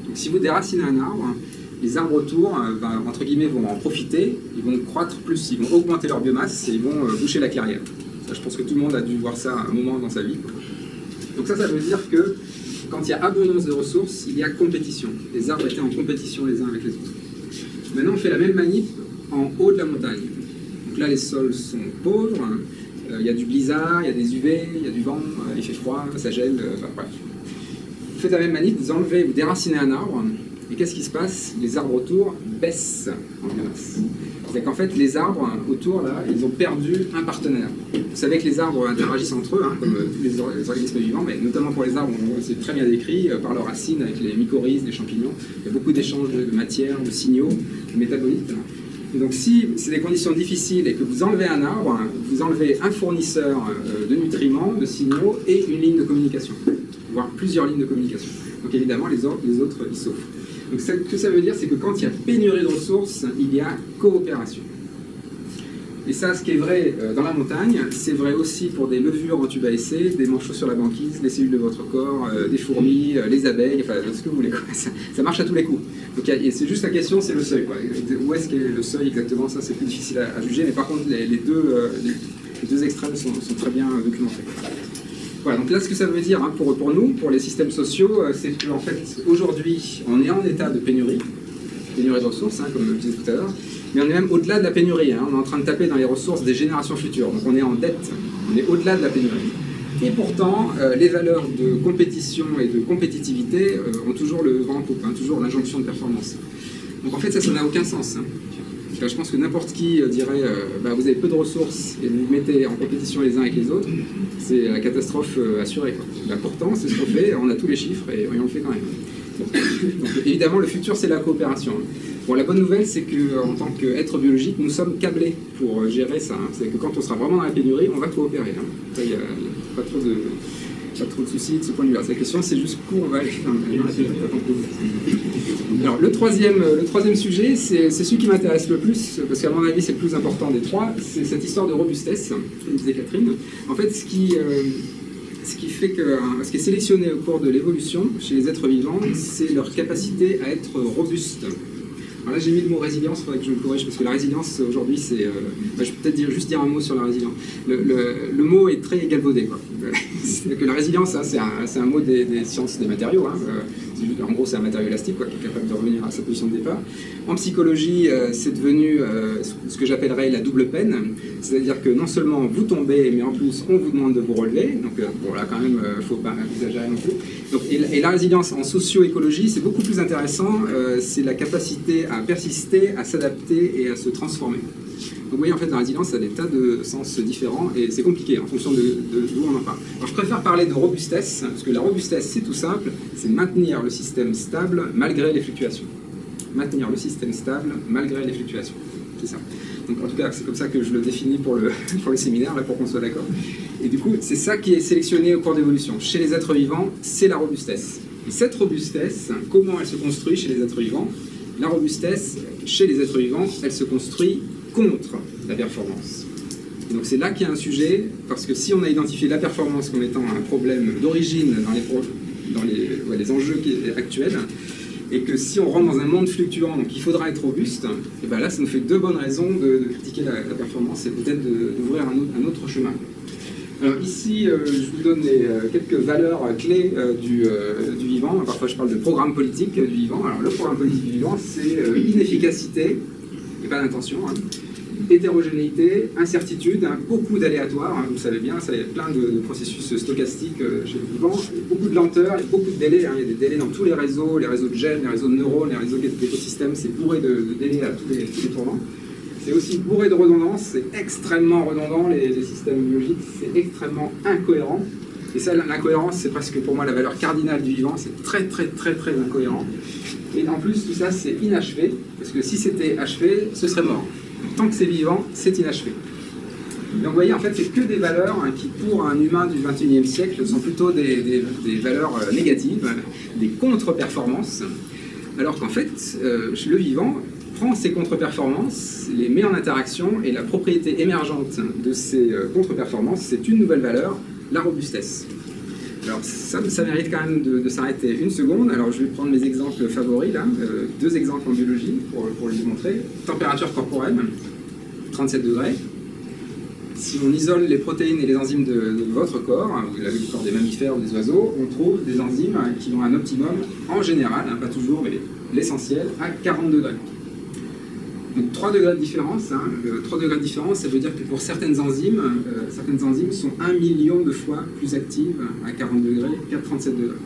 Donc si vous déracinez un arbre, les arbres autour, entre guillemets, vont en profiter, ils vont croître plus, ils vont augmenter leur biomasse et ils vont boucher la clairière. Ça, je pense que tout le monde a dû voir ça à un moment dans sa vie. Donc ça veut dire que quand il y a abondance de ressources, il y a compétition. Les arbres étaient en compétition les uns avec les autres. Maintenant, on fait la même manip en haut de la montagne. Donc là, les sols sont pauvres, il y a du blizzard, il y a des UV, il y a du vent, il fait froid, ça gèle, bref. Vous faites la même manip, vous déracinez un arbre, et qu'est-ce qui se passe? Les arbres autour baissent en biomasse. C'est-à-dire qu'en fait, les arbres autour, là, ils ont perdu un partenaire. Vous savez que les arbres interagissent entre eux, hein, comme tous les organismes vivants, mais notamment pour les arbres, c'est très bien décrit par leurs racines avec les mycorhizes, les champignons. Il y a beaucoup d'échanges de matière, de signaux, de métabolites. Donc si c'est des conditions difficiles et que vous enlevez un arbre, vous enlevez un fournisseur de nutriments, de signaux et une ligne de communication, voire plusieurs lignes de communication. Donc évidemment, les autres ils souffrent. Donc ce que ça veut dire, c'est que quand il y a pénurie de ressources, il y a coopération. Et ça, ce qui est vrai dans la montagne, c'est vrai aussi pour des levures en tube à essai, des manchots sur la banquise, les cellules de votre corps, des fourmis, les abeilles, enfin ce que vous voulez. Ça marche à tous les coups. Donc c'est juste la question, c'est le seuil, quoi. Où est-ce qu'est le seuil exactement? Ça, c'est plus difficile à juger, mais par contre, les deux extrêmes sont très bien documentés. Voilà, donc là, ce que ça veut dire hein, pour nous, pour les systèmes sociaux, c'est qu'en fait, aujourd'hui, on est en état de pénurie de ressources, hein, comme je disais tout à l'heure, mais on est même au-delà de la pénurie, hein, on est en train de taper dans les ressources des générations futures, donc on est en dette, on est au-delà de la pénurie. Et pourtant, les valeurs de compétition et de compétitivité ont toujours le vent en poupe, hein, toujours l'injonction de performance. Donc en fait, ça n'a aucun sens. Hein. Enfin, je pense que n'importe qui dirait bah, vous avez peu de ressources et vous vous mettez en compétition les uns avec les autres, c'est la catastrophe assurée. Quoi. Bah, pourtant, c'est ce qu'on fait, on a tous les chiffres et on le fait quand même. Donc, évidemment, le futur, c'est la coopération. Bon, la bonne nouvelle, c'est qu'en tant qu'être biologique, nous sommes câblés pour gérer ça. Hein. C'est que quand on sera vraiment dans la pénurie, on va coopérer. Hein. Il n'y a pas trop de soucis de ce point de vue-là. La question, c'est jusqu'où on va aller dans la pénurie. Alors, le troisième sujet, c'est celui qui m'intéresse le plus, parce qu'à mon avis, c'est le plus important des trois, c'est cette histoire de robustesse, comme disait Catherine. En fait, ce qui est sélectionné au cours de l'évolution chez les êtres vivants, c'est leur capacité à être robustes. Alors là, j'ai mis le mot résilience, il faudrait que je le corrige, parce que la résilience, aujourd'hui, c'est... je vais peut-être juste dire un mot sur la résilience. Le mot est très galvaudé, quoi. Que la résilience, hein, c'est un mot des sciences des matériaux. Hein. En gros, c'est un matériau élastique, quoi, qui est capable de revenir à sa position de départ. En psychologie, c'est devenu ce que j'appellerais la double peine. C'est-à-dire que non seulement vous tombez, mais en plus, on vous demande de vous relever. Donc, bon, là, quand même, il ne faut pas exagérer non plus. Donc, et la résilience en socio-écologie, c'est beaucoup plus intéressant. C'est la capacité à persister, à s'adapter et à se transformer. Donc vous voyez, en fait, la résilience, ça a des tas de sens différents et c'est compliqué en fonction d'où on en parle. Alors je préfère parler de robustesse, parce que la robustesse, c'est tout simple, c'est maintenir le système stable malgré les fluctuations. Maintenir le système stable malgré les fluctuations. C'est ça. Donc en tout cas, c'est comme ça que je le définis pour le séminaire, là, pour qu'on soit d'accord. Et du coup, c'est ça qui est sélectionné au cours d'évolution. Chez les êtres vivants, c'est la robustesse. Et cette robustesse, comment elle se construit chez les êtres vivants? La robustesse, chez les êtres vivants, elle se construit contre la performance. Et donc c'est là qu'il y a un sujet, parce que si on a identifié la performance comme étant un problème d'origine dans les enjeux actuels, et que si on rentre dans un monde fluctuant, donc il faudra être robuste, et bien là ça nous fait deux bonnes raisons de critiquer la performance et peut-être d'ouvrir un autre chemin. Alors ici, je vous donne quelques valeurs clés du vivant. Parfois je parle de programme politique du vivant. Alors le programme politique du vivant, c'est inefficacité, et pas d'intention, hein. Hétérogénéité, incertitude, hein, beaucoup d'aléatoires, hein, vous savez bien, ça, il y a plein de processus stochastiques chez le vivant, beaucoup de lenteur, et beaucoup de délais, hein, il y a des délais dans tous les réseaux de gènes, les réseaux de neurones, les réseaux d'écosystèmes, c'est bourré de délais à tous les tournants. C'est aussi bourré de redondance, c'est extrêmement redondant, les systèmes biologiques, c'est extrêmement incohérent. Et ça, l'incohérence, c'est presque pour moi la valeur cardinale du vivant, c'est très très très très incohérent. Et en plus, tout ça, c'est inachevé, parce que si c'était achevé, ce serait mort. Tant que c'est vivant, c'est inachevé. Donc vous voyez, en fait, c'est que des valeurs hein, qui, pour un humain du XXIe siècle, sont plutôt des valeurs négatives, des contre-performances, alors qu'en fait, le vivant prend ces contre-performances, les met en interaction, et la propriété émergente de ces contre-performances, c'est une nouvelle valeur, la robustesse. Alors ça mérite quand même de s'arrêter une seconde. Alors je vais prendre mes exemples favoris, là, deux exemples en biologie pour les montrer. Température corporelle, 37 degrés. Si on isole les protéines et les enzymes de votre corps, hein, vous avez le corps des mammifères ou des oiseaux, on trouve des enzymes qui ont un optimum, en général, hein, pas toujours, mais l'essentiel, à 40 degrés. Donc 3 degrés de différence, hein, 3 degrés de différence, ça veut dire que pour certaines enzymes sont 1 million de fois plus actives à 40 degrés qu'à 37 degrés.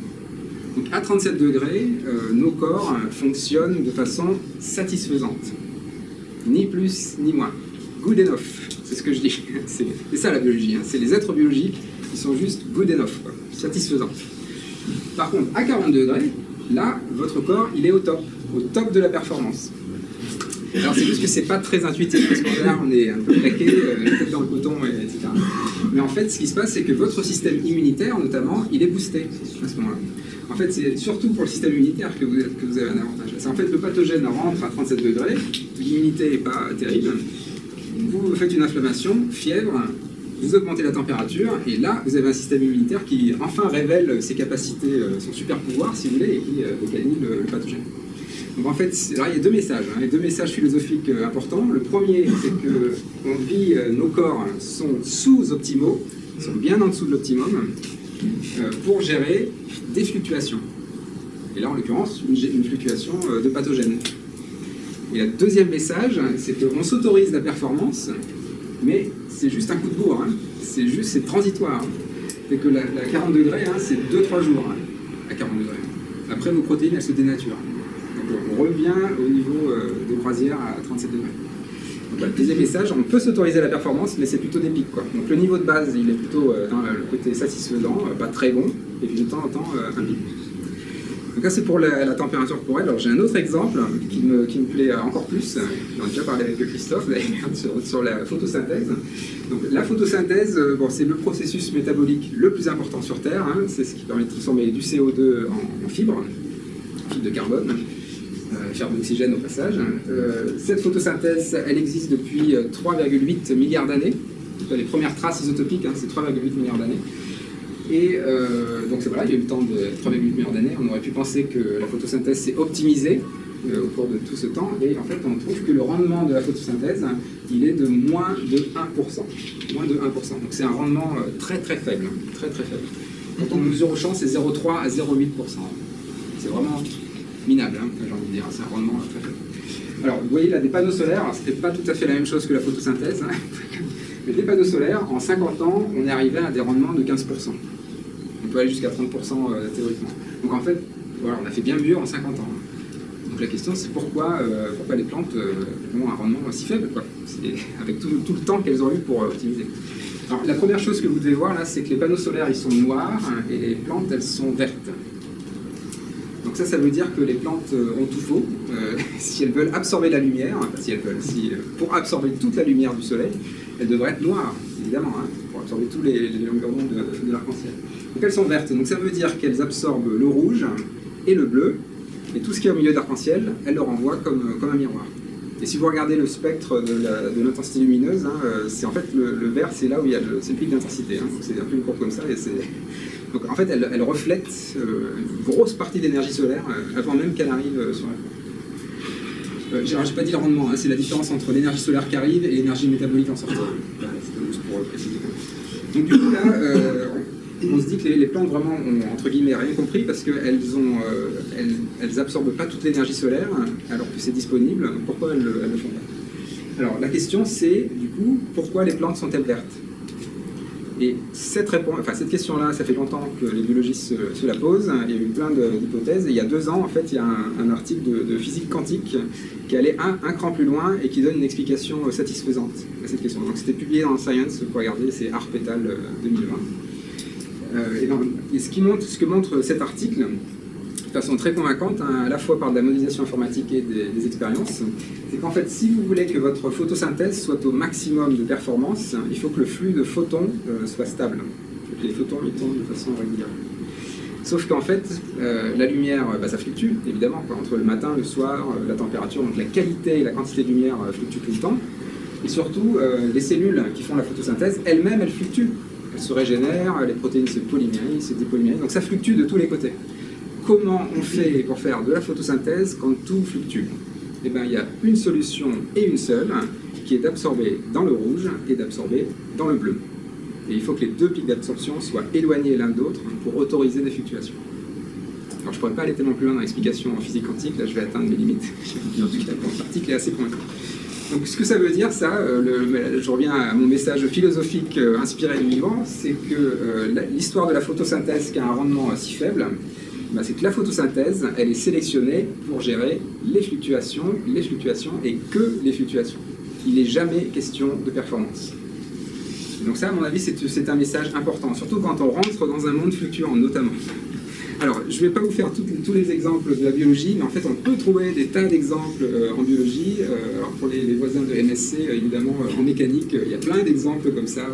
Donc à 37 degrés, nos corps fonctionnent de façon satisfaisante. Ni plus ni moins. Good enough, c'est ce que je dis. C'est ça la biologie, hein. C'est les êtres biologiques qui sont juste good enough, quoi, satisfaisants. Par contre, à 40 degrés, là, votre corps, il est au top de la performance. Alors c'est juste que c'est pas très intuitif, parce qu'en là on est un peu claqué, tête dans le coton, etc. Mais en fait, ce qui se passe, c'est que votre système immunitaire, notamment, il est boosté à ce moment-là. En fait, c'est surtout pour le système immunitaire que vous avez un avantage. C'est en fait, le pathogène rentre à 37 degrés, l'immunité n'est pas terrible, vous faites une inflammation, fièvre, vous augmentez la température, et là, vous avez un système immunitaire qui enfin révèle ses capacités, son super pouvoir, si vous voulez, et qui élimine le pathogène. Donc en fait, là, il y a deux messages, hein, et deux messages philosophiques importants. Le premier, c'est que nos corps sont sous-optimaux, sont bien en dessous de l'optimum, pour gérer des fluctuations. Et là, en l'occurrence, une fluctuation de pathogènes. Et le deuxième message, c'est qu'on s'autorise la performance, mais c'est juste un coup de bourre, hein. C'est transitoire. C'est que la 40 degrés, hein, c'est 2-3 jours hein, à 40 degrés. Après, vos protéines, elles se dénaturent. Donc on revient au niveau de croisière à 37 degrés. Donc, le deuxième message, on peut s'autoriser la performance, mais c'est plutôt des pics, quoi. Donc le niveau de base, il est plutôt dans le côté satisfaisant, pas très bon, et puis de temps en temps, un pic. Donc là, c'est pour la température corporelle. Alors j'ai un autre exemple qui me plaît encore plus. J'en ai déjà parlé avec Christophe sur la photosynthèse. Donc la photosynthèse, bon, c'est le processus métabolique le plus important sur Terre. Hein. C'est ce qui permet de transformer du CO2 en fibre de carbone, fibre d'oxygène au passage. Cette photosynthèse, elle existe depuis 3,8 milliards d'années. Les premières traces isotopiques, hein, c'est 3,8 milliards d'années. Et donc voilà, il y a eu le temps de 3,8 milliards d'années. On aurait pu penser que la photosynthèse s'est optimisée au cours de tout ce temps. Et en fait, on trouve que le rendement de la photosynthèse, il est de moins de 1%. Moins de 1%. Donc c'est un rendement très très faible. Très très faible. Quand on mesure au champ, c'est 0,3 à 0,8%. C'est vraiment minable, hein, j'ai envie de dire. C'est un rendement très faible. Alors, vous voyez là, des panneaux solaires, ce n'est pas tout à fait la même chose que la photosynthèse. Hein. Mais des panneaux solaires, en 50 ans, on est arrivé à des rendements de 15%. On peut aller jusqu'à 30% théoriquement. Donc en fait, voilà, on a fait bien mieux en 50 ans. Donc la question, c'est pourquoi les plantes ont un rendement si faible, quoi, avec tout le temps qu'elles ont eu pour optimiser. Alors la première chose que vous devez voir là, c'est que les panneaux solaires, ils sont noirs, et les plantes, elles sont vertes. Donc ça veut dire que les plantes ont tout faux. Si elles veulent absorber la lumière, enfin, pour absorber toute la lumière du soleil, elles devraient être noires, évidemment, hein, pour absorber tous les longueurs d'onde de l'arc-en-ciel. Donc elles sont vertes, donc ça veut dire qu'elles absorbent le rouge et le bleu, et tout ce qui est au milieu de l'arc-en-ciel, elles le renvoient comme un miroir. Et si vous regardez le spectre de l'intensité lumineuse, hein, c'est en fait le vert, c'est là où il y a le pic d'intensité. Hein, c'est un peu une courbe comme ça. Donc en fait, elle reflète une grosse partie de l'énergie solaire avant même qu'elle arrive sur la Terre. Je n'ai pas dit le rendement, hein, c'est la différence entre l'énergie solaire qui arrive et l'énergie métabolique en sortant. C'était juste pour préciser. Donc du coup là, on se dit que les plantes vraiment ont entre guillemets rien compris parce qu'elles absorbent pas toute l'énergie solaire alors que c'est disponible. Donc pourquoi elles le font pas? Alors la question c'est du coup pourquoi les plantes sont-elles vertes? Et cette question-là, ça fait longtemps que les biologistes se la posent. Il y a eu plein d'hypothèses. Et il y a 2 ans, en fait, il y a un article de physique quantique qui allait un cran plus loin et qui donne une explication satisfaisante à cette question. Donc c'était publié dans Science, vous pouvez regarder, c'est Harp et al. 2020. Et ce que montre cet article, de façon très convaincante, hein, à la fois par de la modélisation informatique et des expériences, c'est qu'en fait, si vous voulez que votre photosynthèse soit au maximum de performance, il faut que le flux de photons soit stable. Il faut que les photons y tournent de façon régulière. Sauf qu'en fait, la lumière, ça fluctue, évidemment, quoi, entre le matin, le soir, la température, donc la qualité et la quantité de lumière fluctuent tout le temps. Et surtout, les cellules qui font la photosynthèse, elles-mêmes, elles fluctuent. Elles se régénèrent, les protéines se polymérisent, se dépolymérisent, donc ça fluctue de tous les côtés. Comment on fait pour faire de la photosynthèse quand tout fluctue? Eh bien, il y a une solution et une seule, qui est d'absorber dans le rouge et d'absorber dans le bleu. Et il faut que les 2 pics d'absorption soient éloignés l'un de l'autre pour autoriser des fluctuations. Alors je ne pourrais pas aller tellement plus loin dans l'explication en physique quantique, là je vais atteindre mes limites. En tout cas, l'article est assez pointu. Donc ce que ça veut dire, ça, je reviens à mon message philosophique inspiré du vivant, c'est que l'histoire de la photosynthèse qui a un rendement si faible, c'est que la photosynthèse, elle est sélectionnée pour gérer les fluctuations et que les fluctuations. Il n'est jamais question de performance. Donc ça, à mon avis, c'est un message important, surtout quand on rentre dans un monde fluctuant, notamment. Alors, je ne vais pas vous faire tous les exemples de la biologie, mais en fait, on peut trouver des tas d'exemples en biologie. Alors, pour les voisins de MSC, évidemment, en mécanique, il y a plein d'exemples comme ça,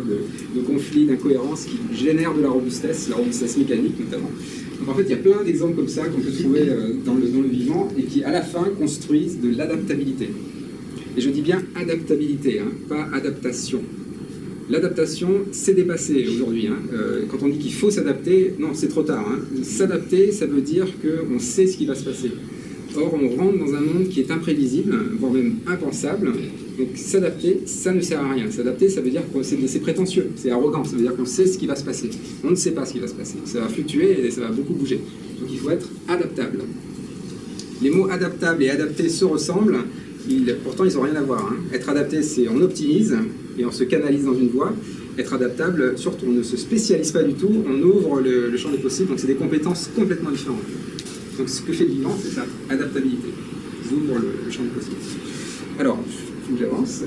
de conflits, d'incohérences qui génèrent de la robustesse mécanique notamment. Donc, en fait, il y a plein d'exemples comme ça qu'on peut trouver dans le vivant et qui, à la fin, construisent de l'adaptabilité. Et je dis bien adaptabilité, hein, pas adaptation. L'adaptation, c'est dépassé aujourd'hui. Hein. Quand on dit qu'il faut s'adapter, non, c'est trop tard. Hein. S'adapter, ça veut dire qu'on sait ce qui va se passer. Or, on rentre dans un monde qui est imprévisible, voire même impensable. Donc, s'adapter, ça ne sert à rien. S'adapter, ça veut dire que c'est prétentieux, c'est arrogant. Ça veut dire qu'on sait ce qui va se passer. On ne sait pas ce qui va se passer. Ça va fluctuer et ça va beaucoup bouger. Donc, il faut être adaptable. Les mots adaptable et adapté se ressemblent. Pourtant, ils n'ont rien à voir. Hein. Être adapté, c'est on optimise et on se canalise dans une voie. Être adaptable, surtout, on ne se spécialise pas du tout, on ouvre le champ des possibles, donc c'est des compétences complètement différentes. Donc ce que fait le vivant, c'est ça, adaptabilité. J'ouvre le champ des possibles. Alors, il faut que j'avance.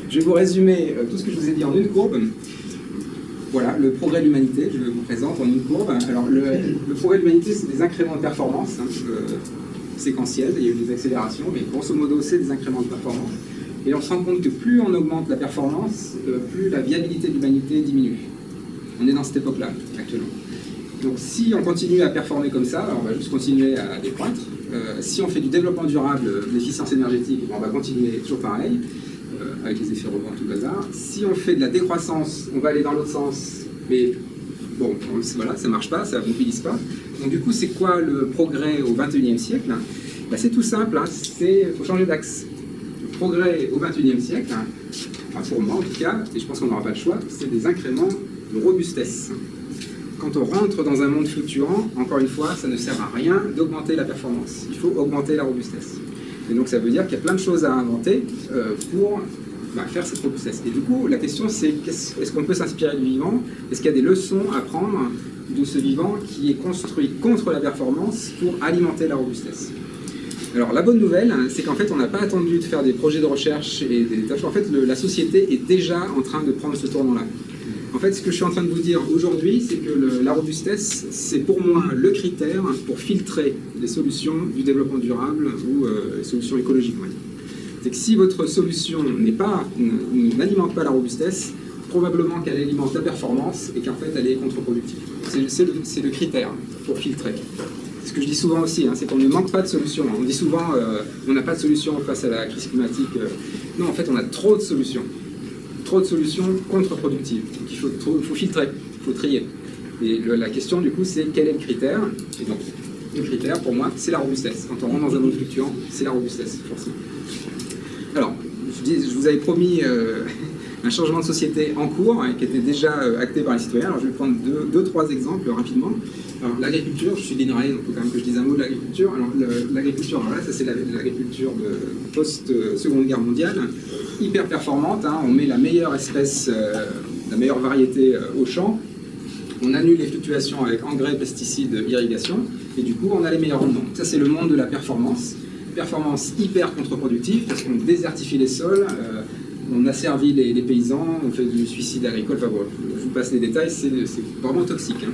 Je vais vous résumer tout ce que je vous ai dit en une courbe. Voilà, le progrès de l'humanité, je vous présente en une courbe. Alors, le progrès de l'humanité, c'est des incréments de performance. Hein, séquentielles, il y a eu des accélérations, mais grosso modo, c'est des incréments de performance. Et on se rend compte que plus on augmente la performance, plus la viabilité de l'humanité diminue. On est dans cette époque-là, actuellement. Donc si on continue à performer comme ça, on va juste continuer à décroître. Si on fait du développement durable, de l'efficience énergétique, on va continuer toujours pareil, avec les effets rebonds, tout le bazar. Si on fait de la décroissance, on va aller dans l'autre sens, mais bon, voilà, ça ne marche pas, ça ne mobilise pas. Donc du coup, c'est quoi le progrès au XXIe siècle? Ben, c'est tout simple, hein, il faut changer d'axe. Le progrès au XXIe siècle, hein, enfin pour moi en tout cas, et je pense qu'on n'aura pas le choix, c'est des incréments de robustesse. Quand on rentre dans un monde fluctuant, encore une fois, ça ne sert à rien d'augmenter la performance. Il faut augmenter la robustesse. Et donc ça veut dire qu'il y a plein de choses à inventer pour faire cette robustesse. Et du coup, la question c'est, est-ce qu'on peut s'inspirer du vivant? Est-ce qu'il y a des leçons à prendre de ce vivant qui est construit contre la performance pour alimenter la robustesse? Alors la bonne nouvelle, c'est qu'en fait on n'a pas attendu de faire des projets de recherche et des tâches. En fait la société est déjà en train de prendre ce tournant-là. En fait ce que je suis en train de vous dire aujourd'hui, c'est que la robustesse, c'est pour moi le critère pour filtrer les solutions du développement durable ou les solutions écologiques. C'est que si votre solution n'alimente pas la robustesse, probablement qu'elle alimente la performance et qu'en fait elle est contre-productive. C'est le critère pour filtrer. C'est ce que je dis souvent aussi, hein, c'est qu'on ne manque pas de solutions. On dit souvent on n'a pas de solution face à la crise climatique. Non, en fait on a trop de solutions. Trop de solutions contre-productives. Donc il faut filtrer, il faut trier. Et la question du coup c'est quel est le critère? Et donc le critère pour moi c'est la robustesse. Quand on rentre dans un monde fluctuant, c'est la robustesse, forcément. Alors, je vous avais promis un changement de société en cours hein, qui était déjà acté par les citoyens. Alors je vais prendre deux, trois exemples rapidement. Alors l'agriculture, je suis dénoré, donc il faut quand même que je dise un mot de l'agriculture. Alors l'agriculture, voilà, ça c'est l'agriculture de post-seconde guerre mondiale, hyper performante, hein, on met la meilleure espèce, la meilleure variété au champ, on annule les fluctuations avec engrais, pesticides, irrigation, et du coup on a les meilleurs rendements. Ça c'est le monde de la performance. Performance hyper contre-productive parce qu'on désertifie les sols, on asservit les paysans, on fait du suicide agricole, enfin bon, je vous passe les détails, c'est vraiment toxique. Hein.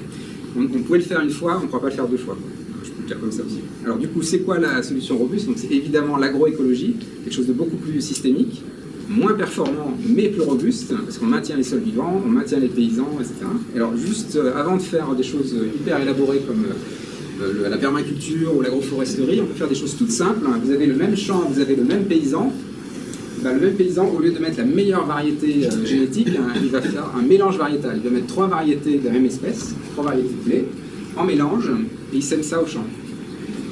On pouvait le faire une fois, on ne pourra pas le faire deux fois. Je peux le dire comme ça aussi. Alors du coup, c'est quoi la solution robuste? Donc c'est évidemment l'agroécologie, quelque chose de beaucoup plus systémique, moins performant mais plus robuste, parce qu'on maintient les sols vivants, on maintient les paysans, etc. Alors juste avant de faire des choses hyper élaborées comme la permaculture ou l'agroforesterie, on peut faire des choses toutes simples. Vous avez le même champ, vous avez le même paysan. Le même paysan, au lieu de mettre la meilleure variété génétique, il va faire un mélange variétal. Il va mettre 3 variétés de la même espèce, 3 variétés de blé, en mélange, et il sème ça au champ.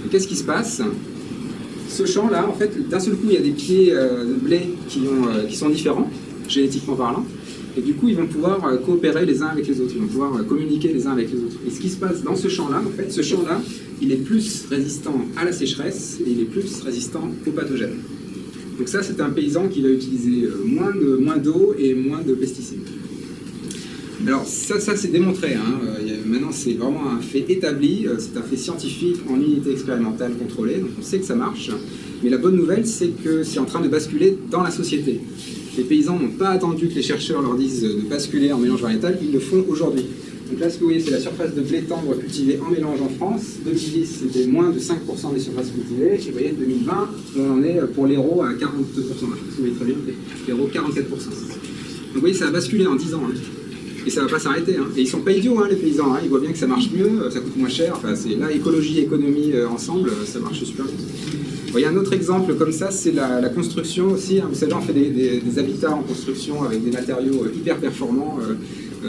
Qu'est-ce qui se passe? Ce champ-là, en fait, d'un seul coup, il y a des pieds de blé qui sont différents, génétiquement parlant, et du coup, ils vont pouvoir coopérer les uns avec les autres, ils vont pouvoir communiquer les uns avec les autres. Et ce qui se passe dans ce champ-là, en fait, ce champ-là, il est plus résistant à la sécheresse et il est plus résistant aux pathogènes. Donc ça, c'est un paysan qui va utiliser moins d'eau et moins de pesticides. Alors ça c'est démontré, hein. Maintenant c'est vraiment un fait établi, c'est un fait scientifique en unité expérimentale contrôlée, donc on sait que ça marche. Mais la bonne nouvelle, c'est que c'est en train de basculer dans la société. Les paysans n'ont pas attendu que les chercheurs leur disent de basculer en mélange variétal, ils le font aujourd'hui. Donc là, ce que vous voyez, c'est la surface de blé tendre cultivée en mélange en France. 2010, c'était moins de 5% des surfaces cultivées. Et vous voyez, 2020, on en est pour l'Hérault à 42%. Vous voyez très bien, l'Hérault, 44%. Donc vous voyez, ça a basculé en 10 ans. Hein. Et ça ne va pas s'arrêter. Hein. Et ils sont pas idiots, hein, les paysans. Hein. Ils voient bien que ça marche mieux, ça coûte moins cher. Enfin, c'est là, écologie et économie ensemble, ça marche super bien. Il y a un autre exemple comme ça, c'est la construction aussi. Hein. Vous savez, on fait des habitats en construction avec des matériaux hyper performants.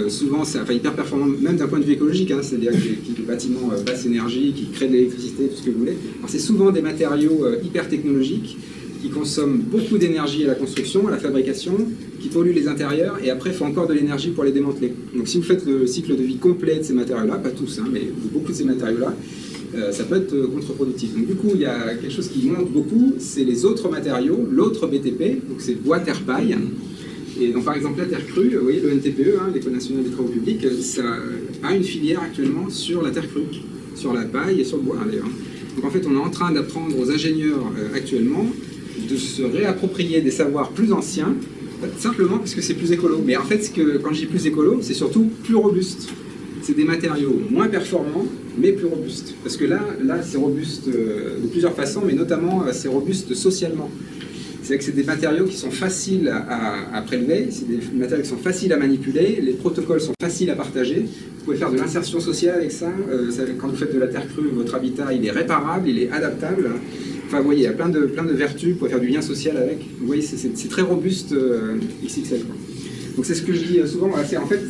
Souvent, c'est hyper performant même d'un point de vue écologique, hein, c'est-à-dire des bâtiments basse énergie, qui créent de l'électricité, tout ce que vous voulez. C'est souvent des matériaux hyper technologiques qui consomment beaucoup d'énergie à la construction, à la fabrication, qui polluent les intérieurs, et après, il faut encore de l'énergie pour les démanteler. Donc si vous faites le cycle de vie complet de ces matériaux-là, pas tous, hein, mais beaucoup de ces matériaux-là, ça peut être contre-productif. Donc du coup, il y a quelque chose qui monte beaucoup, c'est les autres matériaux, l'autre BTP, donc c'est bois, terre, paille. Et donc par exemple la terre crue, vous voyez le NTPE, hein, l'École nationale des travaux publics, ça a une filière actuellement sur la terre crue, sur la paille et sur le bois d'ailleurs. Donc en fait on est en train d'apprendre aux ingénieurs actuellement de se réapproprier des savoirs plus anciens, simplement parce que c'est plus écolo. Mais en fait quand je dis plus écolo, c'est surtout plus robuste. C'est des matériaux moins performants, mais plus robustes. Parce que là c'est robuste de plusieurs façons, mais notamment c'est robuste socialement. C'est-à-dire que c'est des matériaux qui sont faciles à prélever, c'est des matériaux qui sont faciles à manipuler, les protocoles sont faciles à partager, vous pouvez faire de l'insertion sociale avec ça, quand vous faites de la terre crue, votre habitat il est réparable, il est adaptable, enfin vous voyez, il y a plein de vertus, vous pouvez faire du lien social avec, vous voyez, c'est très robuste XXL. Quoi. Donc c'est ce que je dis souvent, c'est en fait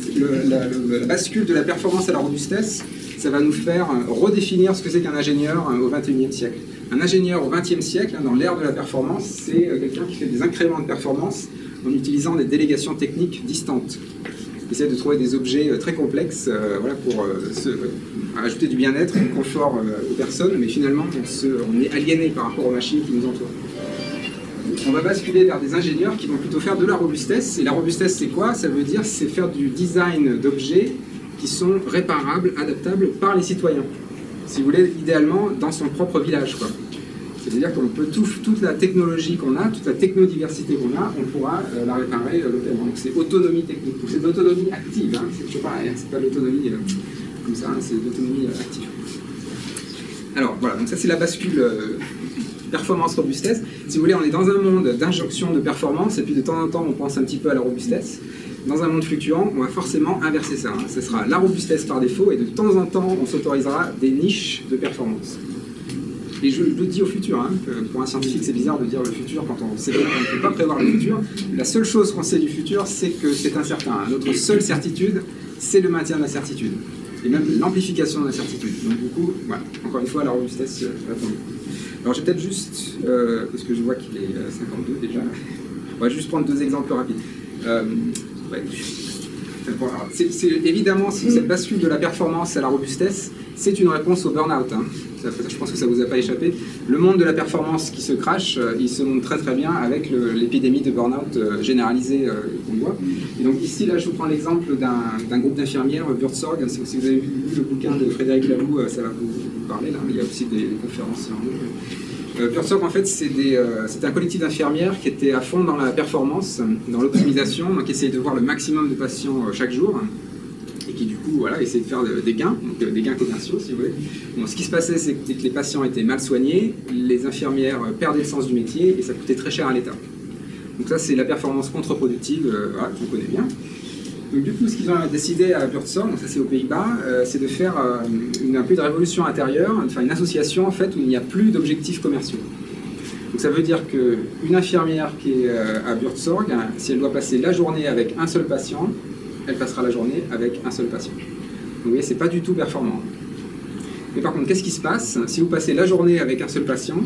la bascule de la performance à la robustesse, ça va nous faire redéfinir ce que c'est qu'un ingénieur au XXIe siècle. Un ingénieur au XXe siècle, dans l'ère de la performance, c'est quelqu'un qui fait des incréments de performance en utilisant des délégations techniques distantes. Il essaie de trouver des objets très complexes voilà, pour ajouter du bien-être, du confort aux personnes, mais finalement on est aliéné par rapport aux machines qui nous entourent. On va basculer vers des ingénieurs qui vont plutôt faire de la robustesse. Et la robustesse, c'est quoi? Ça veut dire c'est faire du design d'objets qui sont réparables, adaptables par les citoyens. Si vous voulez, idéalement, dans son propre village, quoi. C'est-à-dire qu'on peut toute la technologie qu'on a, toute la technodiversité qu'on a, on pourra la réparer localement. Donc c'est autonomie technique. C'est de l'autonomie active, hein. C'est toujours pareil, hein. C'est pas de l'autonomie comme ça, hein. C'est de l'autonomie active. Alors voilà, donc ça c'est la bascule performance robustesse. Si vous voulez, on est dans un monde d'injonction de performance, et puis de temps en temps on pense un petit peu à la robustesse. Dans un monde fluctuant, on va forcément inverser ça. Hein. Ce sera la robustesse par défaut, et de temps en temps, on s'autorisera des niches de performance. Et je le dis au futur, hein, que pour un scientifique, c'est bizarre de dire le futur quand on sait qu'on ne peut pas prévoir le futur. La seule chose qu'on sait du futur, c'est que c'est incertain. Hein. Notre seule certitude, c'est le maintien de la certitude. Et même l'amplification de la certitude. Donc du coup, voilà, encore une fois, la robustesse répond. Alors je vais peut-être juste, parce que je vois qu'il est 52 déjà, on va juste prendre deux exemples rapides. Ouais. Évidemment, cette bascule de la performance à la robustesse, c'est une réponse au burn-out. Hein. Je pense que ça ne vous a pas échappé. Le monde de la performance qui se crache, il se montre très très bien avec l'épidémie de burn-out généralisée qu'on voit. Et donc ici, là, je vous prends l'exemple d'un groupe d'infirmières, Buurtzorg. Si vous avez lu le bouquin de Frédéric Laloux, ça va vous parler. Là. Il y a aussi des conférences en ligne. Buurtzorg, en fait, c'était un collectif d'infirmières qui était à fond dans la performance, dans l'optimisation, donc essayait de voir le maximum de patients chaque jour, et qui du coup, voilà, essayaient de faire des gains, donc des gains commerciaux, si vous voulez. Bon, ce qui se passait, c'est que les patients étaient mal soignés, les infirmières perdaient le sens du métier, et ça coûtait très cher à l'État. Donc ça, c'est la performance contre-productive, voilà, qu'on connaît bien. Donc du coup, ce qu'ils ont décidé à Buurtzorg, donc ça c'est aux Pays-Bas, c'est de faire un peu de révolution intérieure, enfin une association en fait où il n'y a plus d'objectifs commerciaux. Donc ça veut dire qu'une infirmière qui est à Buurtzorg, si elle doit passer la journée avec un seul patient, elle passera la journée avec un seul patient. Donc vous voyez, c'est pas du tout performant. Mais par contre, qu'est-ce qui se passe si vous passez la journée avec un seul patient?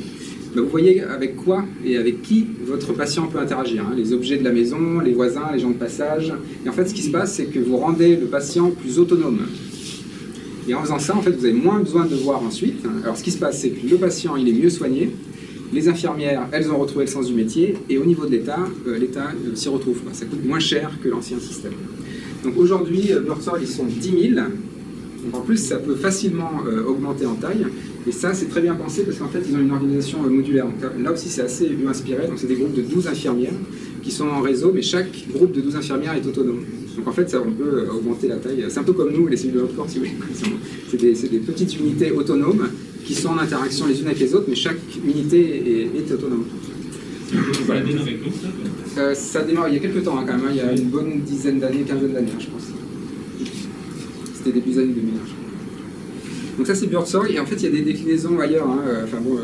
Vous voyez avec quoi et avec qui votre patient peut interagir. Hein. Les objets de la maison, les voisins, les gens de passage. Et en fait, ce qui se passe, c'est que vous rendez le patient plus autonome. Et en faisant ça, en fait, vous avez moins besoin de le voir ensuite. Alors, ce qui se passe, c'est que le patient, il est mieux soigné. Les infirmières, elles ont retrouvé le sens du métier. Et au niveau de l'État, l'État s'y retrouve. Ça coûte moins cher que l'ancien système. Donc aujourd'hui, Buurtzorg, ils sont 10 000. Donc en plus, ça peut facilement augmenter en taille. Et ça, c'est très bien pensé parce qu'en fait, ils ont une organisation modulaire. Donc là aussi, c'est assez inspiré. Donc c'est des groupes de 12 infirmières qui sont en réseau, mais chaque groupe de 12 infirmières est autonome. Donc en fait, ça, on peut augmenter la taille. C'est un peu comme nous, les cellules de notre corps, si vous voulez. C'est des petites unités autonomes qui sont en interaction les unes avec les autres, mais chaque unité est autonome. Ça a démarré avec nous, ça ça a démarré il y a quelques temps, hein, quand même. Il y a une bonne dizaine d'années, quinzaine d'années, je pense. C'était début des années 2000, je crois. Donc ça, c'est Birdsong. Et en fait, il y a des déclinaisons ailleurs. Hein. Enfin bon, ouais,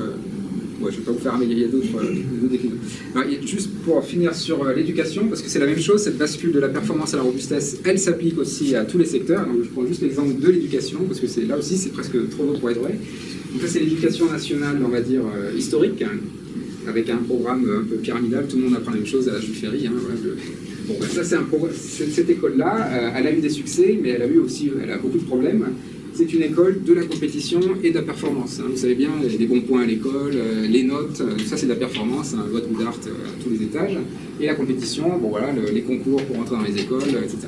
je ne vais pas vous faire, mais il y a d'autres déclinaisons. Alors, juste pour finir sur l'éducation, parce que c'est la même chose, cette bascule de la performance à la robustesse, elle s'applique aussi à tous les secteurs. Donc je prends juste l'exemple de l'éducation, parce que là aussi, c'est presque trop beau pour être vrai. Donc ça, c'est l'éducation nationale, on va dire, historique, hein, avec un programme un peu pyramidal. Tout le monde apprend la même chose à la Jules Ferry. Hein, voilà, bon, ben, ça, cette école-là, elle a eu des succès, mais elle a beaucoup de problèmes. C'est une école de la compétition et de la performance. Hein. Vous savez bien, il y a des bons points à l'école, les notes, ça c'est de la performance, hein, vote ou d'art à tous les étages. Et la compétition, bon voilà, les concours pour entrer dans les écoles, etc.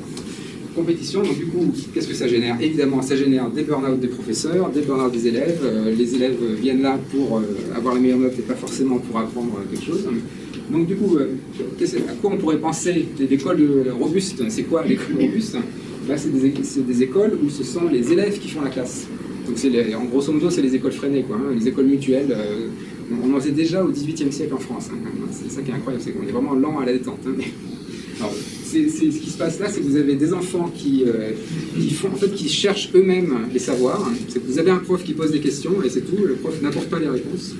Compétition, donc du coup, qu'est-ce que ça génère? Évidemment, ça génère des burn-out des professeurs, des burn-out des élèves. Les élèves viennent là pour avoir les meilleures notes et pas forcément pour apprendre quelque chose. Donc du coup, à quoi on pourrait penser l'école robuste? C'est quoi l'école robuste? Là, c'est des écoles où ce sont les élèves qui font la classe. Donc, en grosso modo, c'est les écoles freinées, quoi, hein, les écoles mutuelles. On en faisait déjà au XVIIIe siècle en France. Hein, c'est ça qui est incroyable, c'est qu'on est vraiment lent à la détente. Hein, mais... Alors, ce qui se passe là, c'est que vous avez des enfants qui cherchent eux-mêmes les savoirs. C'est que vous avez un prof qui pose des questions et c'est tout. Le prof n'apporte pas les réponses.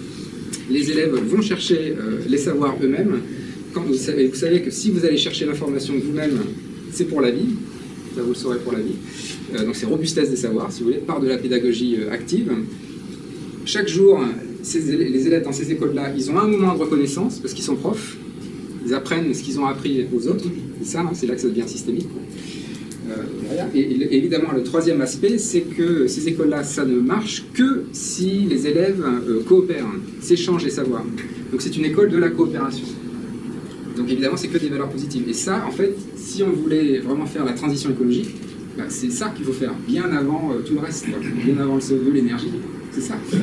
Les élèves vont chercher les savoirs eux-mêmes. Vous savez que si vous allez chercher l'information vous-même, c'est pour la vie. Ça vous le saurez pour la vie. Donc c'est robustesse des savoirs, si vous voulez, par de la pédagogie active. Chaque jour, les élèves dans ces écoles-là, ils ont un moment de reconnaissance, parce qu'ils sont profs, ils apprennent ce qu'ils ont appris aux autres, c'est ça, hein, c'est là que ça devient systémique. Et évidemment, le troisième aspect, c'est que ces écoles-là, ça ne marche que si les élèves coopèrent, s'échangent les savoirs. Donc c'est une école de la coopération. Donc évidemment, c'est que des valeurs positives. Et ça, en fait, si on voulait vraiment faire la transition écologique, bah, c'est ça qu'il faut faire, bien avant tout le reste, quoi. Bien avant le CO2, l'énergie, c'est ça. Il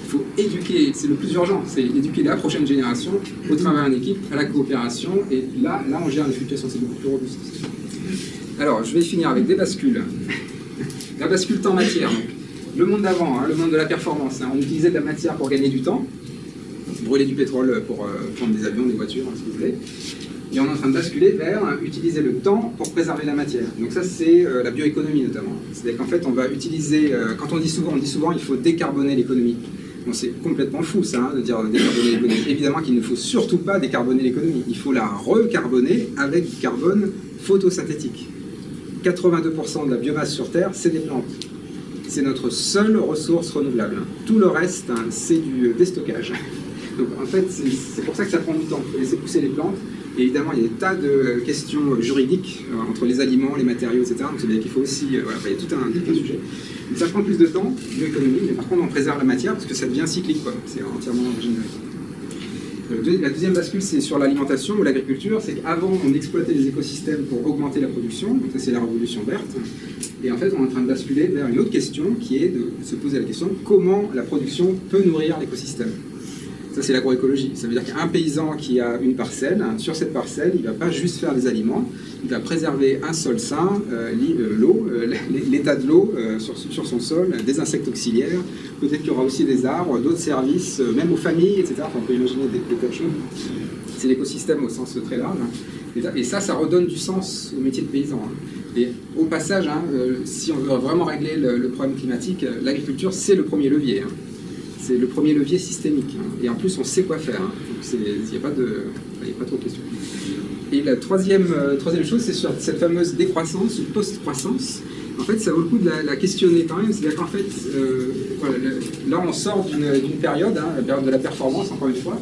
faut éduquer, c'est le plus urgent, c'est éduquer la prochaine génération au travail en équipe, à la coopération, et là on gère les fluctuations, c'est beaucoup plus robuste. Alors, je vais finir avec des bascules. La bascule temps-matière. Le monde d'avant, hein, le monde de la performance, hein, on utilisait de la matière pour gagner du temps, brûler du pétrole pour prendre des avions, des voitures, hein, ce que vous voulez. Et on est en train de basculer vers utiliser le temps pour préserver la matière. Donc ça, c'est la bioéconomie notamment. C'est-à-dire qu'en fait, on va utiliser, quand on dit souvent il faut décarboner l'économie. Bon, c'est complètement fou ça, hein, de dire décarboner l'économie. Évidemment qu'il ne faut surtout pas décarboner l'économie. Il faut la recarboner avec du carbone photosynthétique. 82% de la biomasse sur Terre, c'est des plantes. C'est notre seule ressource renouvelable. Tout le reste, hein, c'est du déstockage. Donc en fait, c'est pour ça que ça prend du temps. Il faut laisser pousser les plantes. Et évidemment, il y a des tas de questions juridiques entre les aliments, les matériaux, etc. Donc c'est-à-dire qu'il faut aussi... voilà, il y a tout un sujet. Donc ça prend plus de temps, l'économie, mais par contre on préserve la matière parce que ça devient cyclique, quoi. C'est entièrement régénéré. La deuxième bascule, c'est sur l'alimentation ou l'agriculture. C'est qu'avant, on exploitait les écosystèmes pour augmenter la production. Donc ça, c'est la révolution verte. Et en fait, on est en train de basculer vers une autre question qui est de se poser la question comment la production peut nourrir l'écosystème. Ça, c'est l'agroécologie. Ça veut dire qu'un paysan qui a une parcelle, sur cette parcelle, il ne va pas juste faire des aliments, il va préserver un sol sain, l'eau, l'état de l'eau sur son sol, des insectes auxiliaires, peut-être qu'il y aura aussi des arbres, d'autres services, même aux familles, etc. Enfin, on peut imaginer des tas de choses. C'est l'écosystème au sens très large. Et ça redonne du sens au métier de paysan. Et au passage, si on veut vraiment régler le problème climatique, l'agriculture, c'est le premier levier. C'est le premier levier systémique. Et en plus, on sait quoi faire. Donc, il n'y a pas trop de questions. Et la troisième chose, c'est sur cette fameuse décroissance ou post-croissance. En fait, ça vaut le coup de la questionner quand même. C'est-à-dire qu'en fait, voilà, là, on sort d'une période, la période de la performance, encore une fois,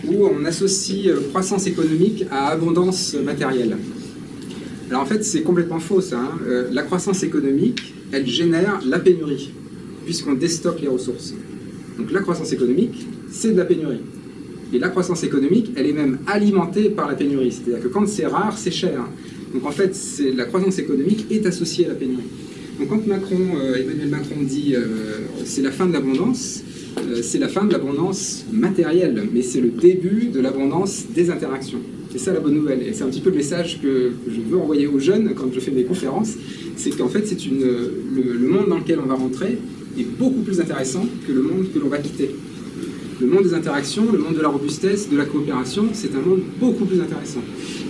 où on associe croissance économique à abondance matérielle. Alors en fait, c'est complètement faux, ça. La croissance économique, elle génère la pénurie, puisqu'on déstocke les ressources. Donc la croissance économique, c'est de la pénurie. Et la croissance économique, elle est même alimentée par la pénurie. C'est-à-dire que quand c'est rare, c'est cher. Donc en fait, la croissance économique est associée à la pénurie. Donc quand Emmanuel Macron dit c'est la fin de l'abondance, c'est la fin de l'abondance matérielle, mais c'est le début de l'abondance des interactions. C'est ça la bonne nouvelle. Et c'est un petit peu le message que je veux envoyer aux jeunes quand je fais mes conférences, c'est qu'en fait, le monde dans lequel on va rentrer est beaucoup plus intéressant que le monde que l'on va quitter. Le monde des interactions, le monde de la robustesse, de la coopération, c'est un monde beaucoup plus intéressant.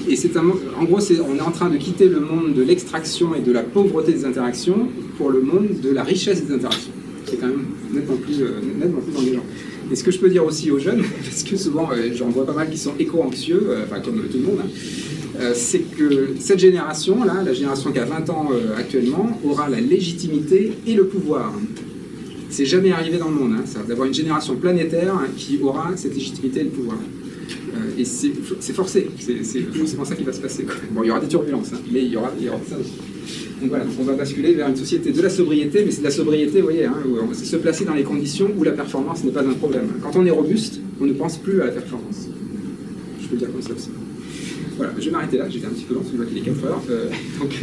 Et c'est un monde, en gros, on est en train de quitter le monde de l'extraction et de la pauvreté des interactions pour le monde de la richesse des interactions. C'est quand même nettement plus engageant. Et ce que je peux dire aussi aux jeunes, parce que souvent j'en vois pas mal qui sont éco-anxieux, enfin comme tout le monde, c'est que cette génération-là, la génération qui a 20 ans actuellement, aura la légitimité et le pouvoir. C'est jamais arrivé dans le monde, d'avoir une génération planétaire qui aura cette légitimité et le pouvoir. Et c'est forcé, c'est forcément ça qui va se passer. Bon, il y aura des turbulences, mais il y aura ça aussi. Donc voilà, on va basculer vers une société de la sobriété, mais c'est de la sobriété, vous voyez, où on va se placer dans les conditions où la performance n'est pas un problème. Quand on est robuste, on ne pense plus à la performance. Je peux le dire comme ça aussi. Voilà, je vais m'arrêter là, j'étais un petit peu long, parce que je vois qu'il est 4 heures. Donc,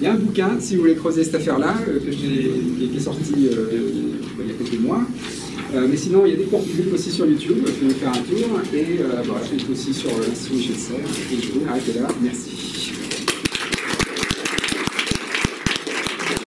il y a un bouquin, si vous voulez creuser cette affaire-là, qui est sorti il y a quelques mois. Mais sinon, il y a des cours publics aussi sur YouTube, je vais faire un tour. Et voilà, je suis aussi sur l'Institut Michel Serres. Et je vais m'arrêter là. Merci.